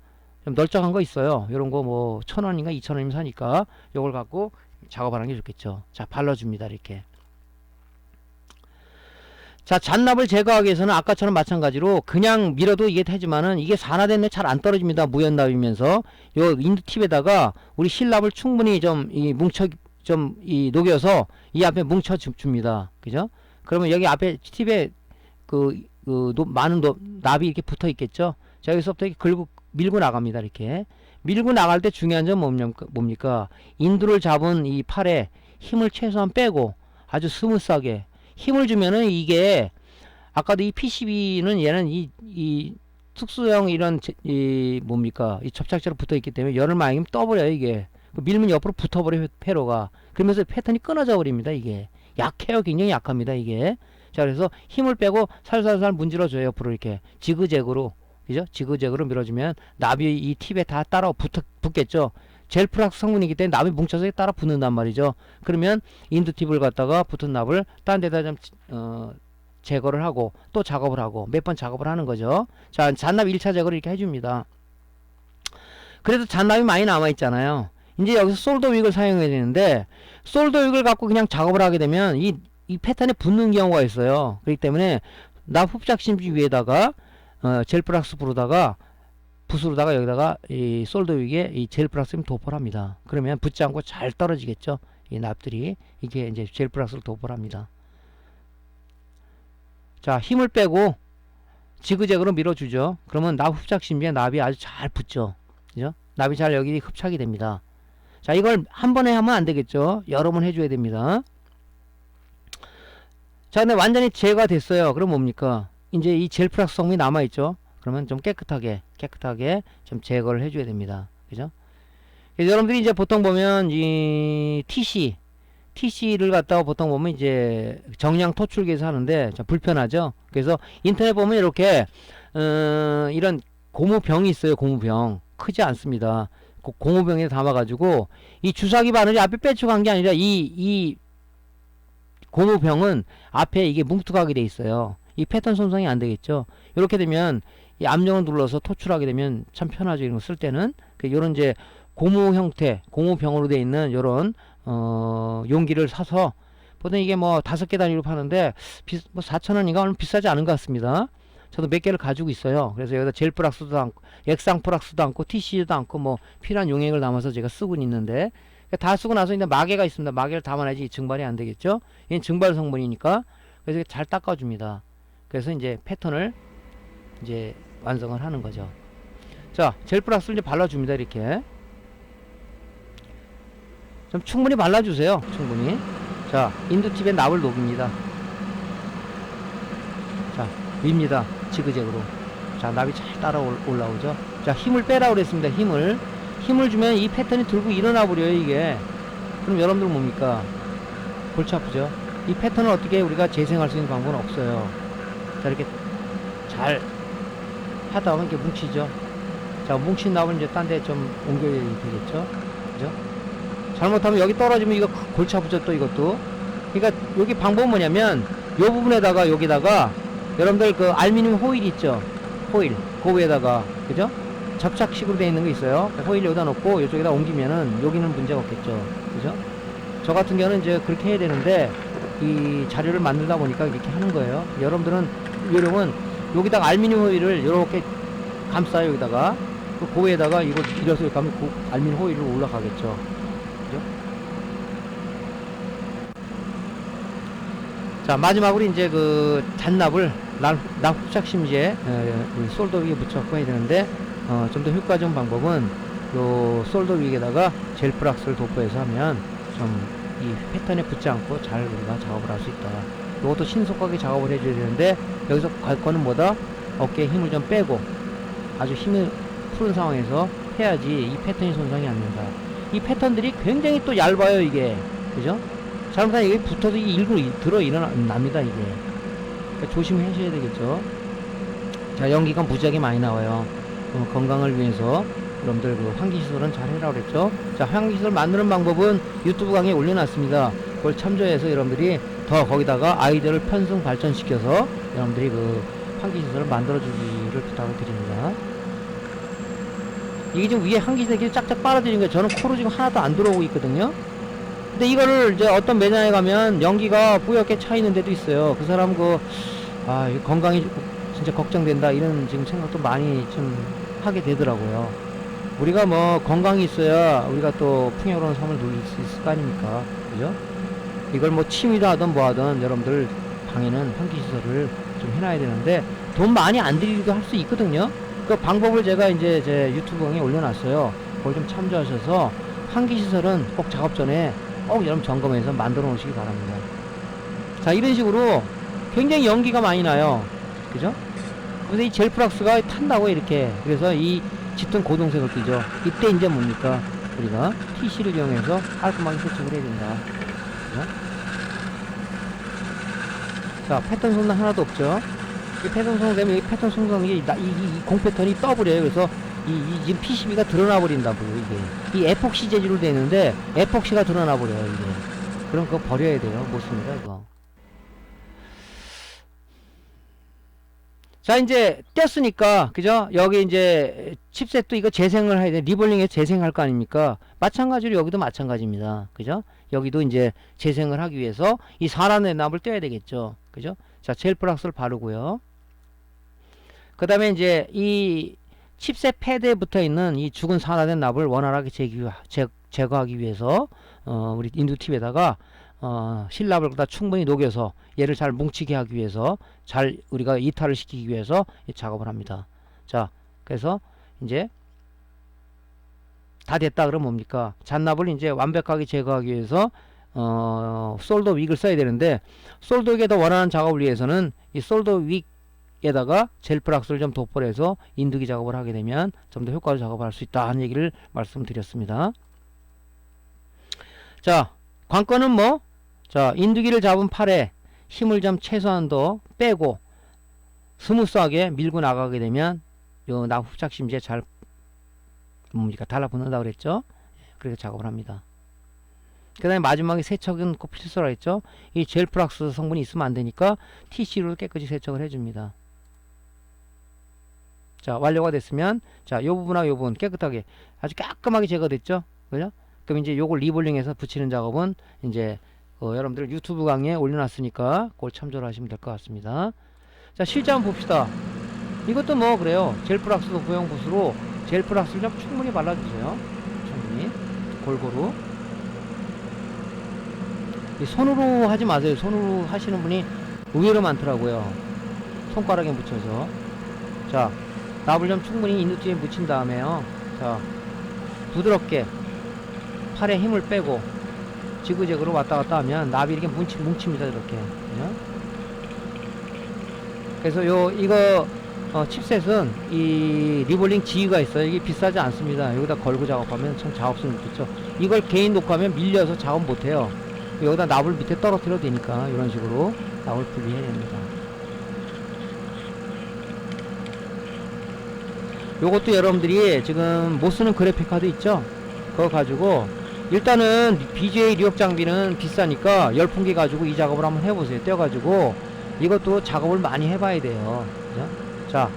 Speaker 1: 좀 널쩍한 거 있어요. 이런 거 뭐 1,000원인가 2,000원이면 사니까 이걸 갖고 작업하는 게 좋겠죠. 자, 발라줍니다. 이렇게. 자, 잔납을 제거하기 위해서는 아까처럼 마찬가지로 그냥 밀어도 이게 되지만은 이게 산화된 잘 안 떨어집니다. 무연납이면서 요 인두 팁에다가 우리 실납을 충분히 좀 이 뭉쳐 좀 이 녹여서 이 앞에 뭉쳐 줍니다. 그죠? 그러면 여기 앞에 팁에 많은 납이 이렇게 붙어 있겠죠? 자, 여기서부터 이렇게 밀고 나갑니다. 이렇게 밀고 나갈 때 중요한 점 뭡니까? 인두를 잡은 이 팔에 힘을 최소한 빼고 아주 스무스하게 힘을 주면은 이게 아까도 이 PCB는 얘는 이 특수형 이런 이 접착제로 붙어 있기 때문에 열을 많이 떠버려요. 이게 밀면 옆으로 붙어버려 회로가. 그러면서 패턴이 끊어져 버립니다. 이게 약해요. 굉장히 약합니다. 이게. 자, 그래서 힘을 빼고 살살살 문질러줘요. 옆으로 이렇게 지그재그로, 그죠? 지그재그로 밀어주면 납이 이 팁에 다 따라 붙겠죠. 젤프락스 성분이기 때문에 납이 뭉쳐서 따라 붙는단 말이죠. 그러면 인두 팁을 갖다가 붙은 납을 딴 데다 좀 제거를 하고 또 작업을 하고 몇 번 작업을 하는 거죠. 자, 잔납 1차 제거를 이렇게 해줍니다. 그래도 잔납이 많이 남아 있잖아요. 이제 여기서 솔더 윅을 사용해야 되는데 솔더 윅을 갖고 그냥 작업을 하게 되면 이 패턴에 붙는 경우가 있어요. 그렇기 때문에 납 흡착심지 위에다가 젤프락스 부르다가 붓으로다가 여기다가 이 솔더 윅에 이 젤프락스를 도포를 합니다. 그러면 붙지 않고 잘 떨어지겠죠. 이 납들이 이게 이제 젤프락스를 도포를 합니다. 자, 힘을 빼고 지그재그로 밀어주죠. 그러면 납 흡착심지에 납이 아주 잘 붙죠. 그죠? 납이 잘 여기 흡착이 됩니다. 자, 이걸 한 번에 하면 안 되겠죠. 여러 번 해줘야 됩니다. 자, 근데 완전히 제거가 됐어요. 그럼 뭡니까? 이제 이 젤프락스 성분이 남아있죠. 그러면 좀 깨끗하게 좀 제거를 해줘야 됩니다. 그죠? 그래서 여러분들이 이제 보통 보면 이 TC를 갖다가 보통 보면 이제 정량 토출기에서 하는데 좀 불편하죠. 그래서 인터넷 보면 이렇게 이런 고무병이 있어요. 고무병 크지 않습니다. 고무병에 담아가지고 이 주사기 바늘이 앞에 빼쳐간 게 아니라 이 고무병은 앞에 이게 뭉툭하게 돼 있어요. 이 패턴 손상이 안 되겠죠. 이렇게 되면 이 압력을 눌러서 토출하게 되면 참 편하죠. 이런 거 쓸 때는 요런 이제 고무 형태 고무병으로 돼 있는 요런 용기를 사서 보통 이게 뭐 5개 단위로 파는데 뭐 4,000원인가 얼마 비싸지 않은 것 같습니다. 저도 몇 개를 가지고 있어요. 그래서 여기다 젤프락스도 담고 액상프락스도 담고 TC도 담고 뭐 필요한 용액을 담아서 제가 쓰고 있는데 다 쓰고 나서 이제 마개가 있습니다. 마개를 담아내지 증발이 안 되겠죠. 얘는 증발 성분이니까 그래서 잘 닦아줍니다. 그래서 이제 패턴을 이제 완성을 하는 거죠. 자, 젤프락스를 이제 발라줍니다. 이렇게 좀 충분히 발라주세요. 충분히. 자, 인두팁에 납을 녹입니다. 자, 밉니다. 지그재그로. 자, 납이 잘 따라 올라오죠. 자, 힘을 빼라 그랬습니다. 힘을 주면 이 패턴이 들고 일어나 버려요. 이게. 그럼 여러분들 뭡니까? 골치 아프죠. 이 패턴을 어떻게 우리가 재생할 수 있는 방법은 없어요. 자, 이렇게 잘 하다 보면 이렇게 뭉치죠. 자, 뭉친 납을 이제 딴 데 좀 옮겨야 되겠죠. 그죠? 잘못하면 여기 떨어지면 이거 골치 아프죠. 또 이것도. 그러니까 여기 방법은 뭐냐면 요 부분에다가 여기다가 여러분들 그 알루미늄 호일 있죠. 호일 그 위에다가, 그죠? 접착식으로 되어 있는 거 있어요. 호일 여기다 놓고 이쪽에다 옮기면은 여기는 문제가 없겠죠. 그죠? 저 같은 경우는 이제 그렇게 해야 되는데 이 자료를 만들다 보니까 이렇게 하는 거예요. 여러분들은 요령은 여기다가 알루미늄 호일을 이렇게 감싸요. 여기다가 그 위에다가 이거 밀어서 이렇게 하면 그 알루미늄 호일로 올라가겠죠. 그죠? 자, 마지막으로 이제 그 잔납을 납 흡착심지에 솔더 위에 붙여갖고 해야 되는데 좀 더 효과적인 방법은 요 솔더 위에다가 젤프락스를 도포해서 하면 좀 이 패턴에 붙지 않고 잘 우리가 작업을 할 수 있다. 이것도 신속하게 작업을 해줘야 되는데 여기서 갈 거는 뭐다? 어깨에 힘을 좀 빼고 아주 힘을 푸른 상황에서 해야지 이 패턴이 손상이 안 된다. 이 패턴들이 굉장히 또 얇아요. 이게, 그죠? 잘못하면 이게 붙어서 일부러 납니다. 이게. 그러니까 조심하셔야 되겠죠. 자, 연기가 무지하게 많이 나와요. 건강을 위해서 여러분들 그 환기시설은 잘 해라 그랬죠. 자, 환기시설 만드는 방법은 유튜브 강의에 올려놨습니다. 그걸 참조해서 여러분들이 더 거기다가 아이디어를 편승 발전시켜서 여러분들이 그 환기시설을 만들어주기를 부탁을 드립니다. 이게 지금 위에 환기시설이 쫙쫙 빨아들이는 거예요. 저는 코로 지금 하나도 안 들어오고 있거든요. 근데 이거를 이제 어떤 매장에 가면 연기가 뿌옇게 차 있는 데도 있어요. 그 사람 그 아, 이 건강이 진짜 걱정된다 이런 지금 생각도 많이 좀 하게 되더라고요. 우리가 뭐 건강이 있어야 우리가 또 풍요로운 삶을 누릴 수 있을 거 아닙니까? 그죠? 이걸 뭐 취미로 하든 뭐 하든 여러분들 방에는 환기시설을 좀 해놔야 되는데 돈 많이 안 들이기도 할 수 있거든요. 그 방법을 제가 이제 제 유튜브 강에 올려놨어요. 그걸 좀 참조하셔서 환기시설은 꼭 작업 전에 꼭 여러분 점검해서 만들어 놓으시기 바랍니다. 자, 이런 식으로 굉장히 연기가 많이 나요. 그죠? 그래서 이 젤프락스가 탄다고 이렇게. 그래서 이 짙은 고동색을 띠죠. 이때 이제 뭡니까? 우리가 TC를 이용해서 깔끔하게 세척을 해야 된다. 그죠? 자, 패턴 손상 하나도 없죠? 이 패턴 손상 되면 이 패턴 손상 이 공 패턴이 떠버려요. 그래서 지금 PCB가 드러나 버린다고요, 이게. 이 에폭시 재질로 되는데 에폭시가 드러나 버려요, 이게. 그럼 그거 버려야 돼요. 못 씁니다, 이거. 자, 이제 뗐으니까, 그죠? 여기 이제 칩셋도 이거 재생을 해야 돼. 리볼링에 재생할 거 아닙니까? 마찬가지로 여기도 마찬가지입니다. 그죠? 여기도 이제 재생을 하기 위해서 이 산화된 납을 떼야 되겠죠. 그죠? 자, 젤프락스를 바르고요. 그 다음에 이제 이 칩셋 패드에 붙어 있는 이 죽은 산화된 납을 원활하게 제거하기 위해서 우리 인두팁에다가 실납을 다 충분히 녹여서 얘를 잘 뭉치게 하기 위해서 잘 우리가 이탈을 시키기 위해서 이 작업을 합니다. 자, 그래서 이제 다 됐다 그러면 뭡니까? 잔납을 이제 완벽하게 제거하기 위해서 솔더 윅을 써야 되는데 솔더 윅에다 원하는 작업을 위해서는 이 솔더 윅에다가 젤프락스를 좀 도포해서 인두기 작업을 하게 되면 좀 더 효과를 작업을 할 수 있다 하는 얘기를 말씀드렸습니다. 자, 관건은 뭐? 자, 인두기를 잡은 팔에 힘을 좀 최소한 더 빼고 스무스하게 밀고 나가게 되면 요 납 흡착심지에 잘 뭡니까? 달라붙는다 그랬죠? 그렇게 작업을 합니다. 그 다음에 마지막에 세척은 꼭 필수라 했죠? 이 젤프락스 성분이 있으면 안 되니까 TC로 깨끗이 세척을 해줍니다. 자, 완료가 됐으면 자, 요 부분하고 요 부분 깨끗하게 아주 깔끔하게 제거됐죠? 그죠? 그럼 이제 요걸 리볼링해서 붙이는 작업은 이제 여러분들 유튜브 강의에 올려놨으니까 그걸 참조를 하시면 될 것 같습니다. 자, 실제 한번 봅시다. 이것도 뭐 그래요. 젤프락스도 구형 붓으로 젤프락스를 좀 충분히 발라주세요. 충분히 골고루. 이 손으로 하지 마세요. 손으로 하시는 분이 의외로 많더라고요. 손가락에 묻혀서. 자, 납을 좀 충분히 인두뒤에 묻힌 다음에요. 자, 부드럽게 팔에 힘을 빼고 지그재그로 왔다 갔다 하면 납이 이렇게 뭉칩니다. 이렇게. 그죠? 그래서 이거 칩셋은 이 리볼링 지휘가 있어요. 이게 비싸지 않습니다. 여기다 걸고 작업하면 참 작업성이 좋죠. 이걸 개인 녹화하면 밀려서 작업 못해요. 여기다 납을 밑에 떨어뜨려도 되니까 이런 식으로 납을 분리해야 됩니다. 요것도 여러분들이 지금 못쓰는 그래픽카드 있죠? 그거 가지고 일단은 BGA 리옥 장비는 비싸니까 열풍기 가지고 이 작업을 한번 해보세요. 떼어가지고 이것도 작업을 많이 해봐야 돼요. 그죠? 자,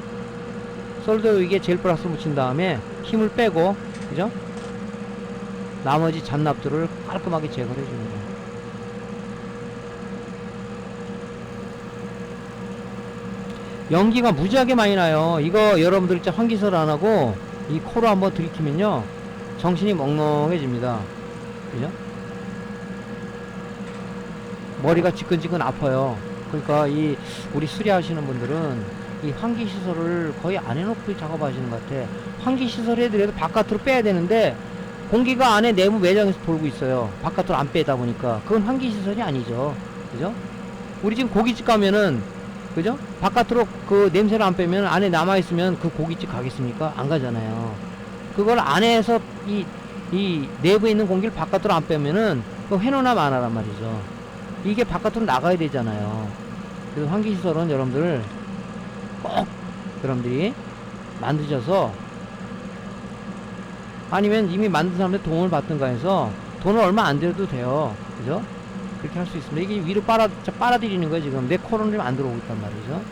Speaker 1: 솔더 위에 젤프락스 묻힌 다음에 힘을 빼고, 그죠? 나머지 잔납들을 깔끔하게 제거를 해줍니다. 연기가 무지하게 많이 나요. 이거 여러분들 진짜 환기설 안 하고 이 코로 한번 들이키면요 정신이 멍멍해집니다. 그죠? 머리가 지끈지끈 아파요. 그러니까 우리 수리하시는 분들은 이 환기 시설을 거의 안 해놓고 작업하시는 것 같아. 환기 시설 해드려도 바깥으로 빼야 되는데 공기가 안에 내부 매장에서 돌고 있어요. 바깥으로 안 빼다 보니까 그건 환기 시설이 아니죠. 그죠? 우리 지금 고깃집 가면은 그죠? 바깥으로 그 냄새를 안 빼면 안에 남아있으면 그 고깃집 가겠습니까? 안 가잖아요. 그걸 안에서 이 내부에 있는 공기를 바깥으로 안 빼면은 그 해놓으나 마나란 말이죠. 이게 바깥으로 나가야 되잖아요. 그래서 환기시설은 여러분들 꼭 여러분들이 만드셔서 아니면 이미 만든 사람들 도움을 받든가 해서 돈을 얼마 안 들여도 돼요. 그죠? 그렇게 할 수 있습니다. 이게 위로 빨아들이는 거예요. 지금 내 코로는 좀 안 들어오고 있단 말이죠.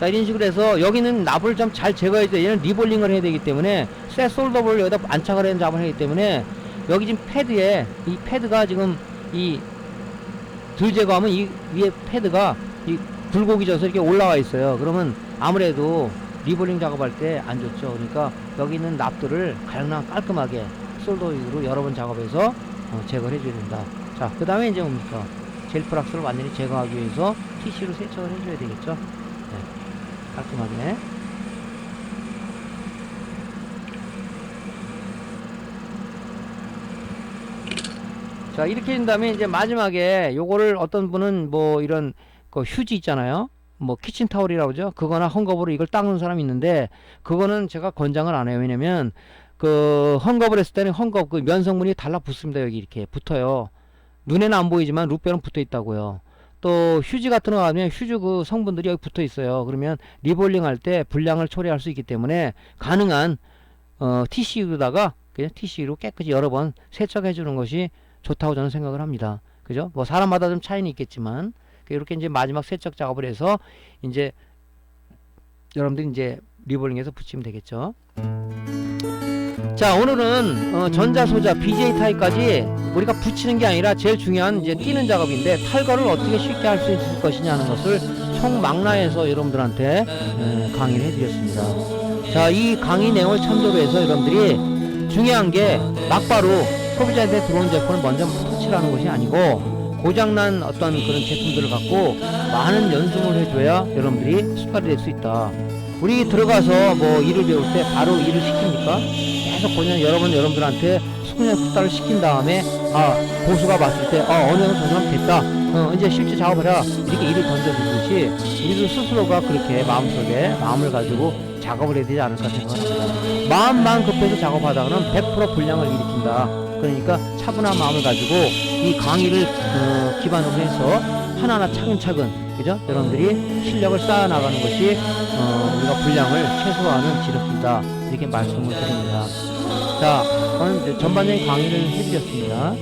Speaker 1: 자, 이런 식으로 해서 여기는 납을 좀 잘 제거해야 돼. 얘는 리볼링을 해야 되기 때문에 셋 솔더볼을 여기다 안착을 해서 작업을 하기 때문에 여기 지금 패드에 이 패드가 지금 이 덜 제거하면 이 위에 패드가 이 굴곡이 져서 이렇게 올라와 있어요. 그러면 아무래도 리볼링 작업할 때 안 좋죠. 그러니까 여기 있는 납들을 가장 깔끔하게 솔더윙으로 여러 번 작업해서 제거를 해줘야 된다. 자, 그 다음에 이제 뭡니까? 젤 프락스를 완전히 제거하기 위해서 TC로 세척을 해줘야 되겠죠. 네, 깔끔하게. 자, 이렇게 된 다음에 이제 마지막에 요거를 어떤 분은 뭐 이런 그 휴지 있잖아요. 뭐 키친타올이라고 그러죠. 그거나 헝겊으로 이걸 닦는 사람이 있는데 그거는 제가 권장을 안 해요. 왜냐면 그 헝겊을 했을 때는 헝겊 그 면성분이 달라붙습니다. 여기 이렇게 붙어요. 눈에는 안 보이지만 루페는 붙어 있다고요. 또 휴지 같은 거 하면 휴지 그 성분들이 여기 붙어 있어요. 그러면 리볼링 할 때 불량을 초래할 수 있기 때문에 가능한 TC로다가 그냥 TC로 깨끗이 여러 번 세척해 주는 것이 좋다고 저는 생각을 합니다. 그죠? 뭐 사람마다 좀 차이는 있겠지만 이렇게 이제 마지막 세척 작업을 해서 이제 여러분들이 이제 리볼링해서 붙이면 되겠죠. 자, 오늘은 전자소자 BJ 타입까지 우리가 붙이는 게 아니라 제일 중요한 이제 띄는 작업인데 탈거를 어떻게 쉽게 할 수 있을 것이냐 하는 것을 총망라해서 여러분들한테 강의를 해드렸습니다. 자, 이 강의 내용을 참조로 해서 여러분들이 중요한 게 막바로 소비자한테 들어온 제품을 먼저 터치를 하는 것이 아니고 고장난 어떤 그런 제품들을 갖고 많은 연습을 해줘야 여러분들이 수달이 될 수 있다. 우리 들어가서 뭐 일을 배울 때 바로 일을 시킵니까? 계속 그냥 여러분들한테 수분의 숙달을 시킨 다음에 고수가 봤을 때 어느 정도 저 사람 됐다. 이제 실제 작업해라. 이렇게 일을 던져주듯이 우리도 스스로가 그렇게 마음을 가지고 작업을 해야 되지 않을까 생각합니다. 마음만 급해서 작업하다가는 100% 불량을 일으킨다. 그러니까 차분한 마음을 가지고 이 강의를 기반으로 해서 하나하나 차근차근, 그죠? 여러분들이 실력을 쌓아나가는 것이 우리가 불량을 최소화하는 지름길이다. 이렇게 말씀을 드립니다. 자, 저는 전반적인 강의를 해드렸습니다.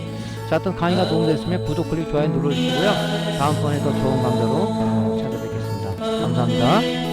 Speaker 1: 자, 어떤 강의가 도움됐으면 구독, 클릭, 좋아요 눌러주시고요. 다음번에 더 좋은 강좌로 찾아뵙겠습니다. 감사합니다.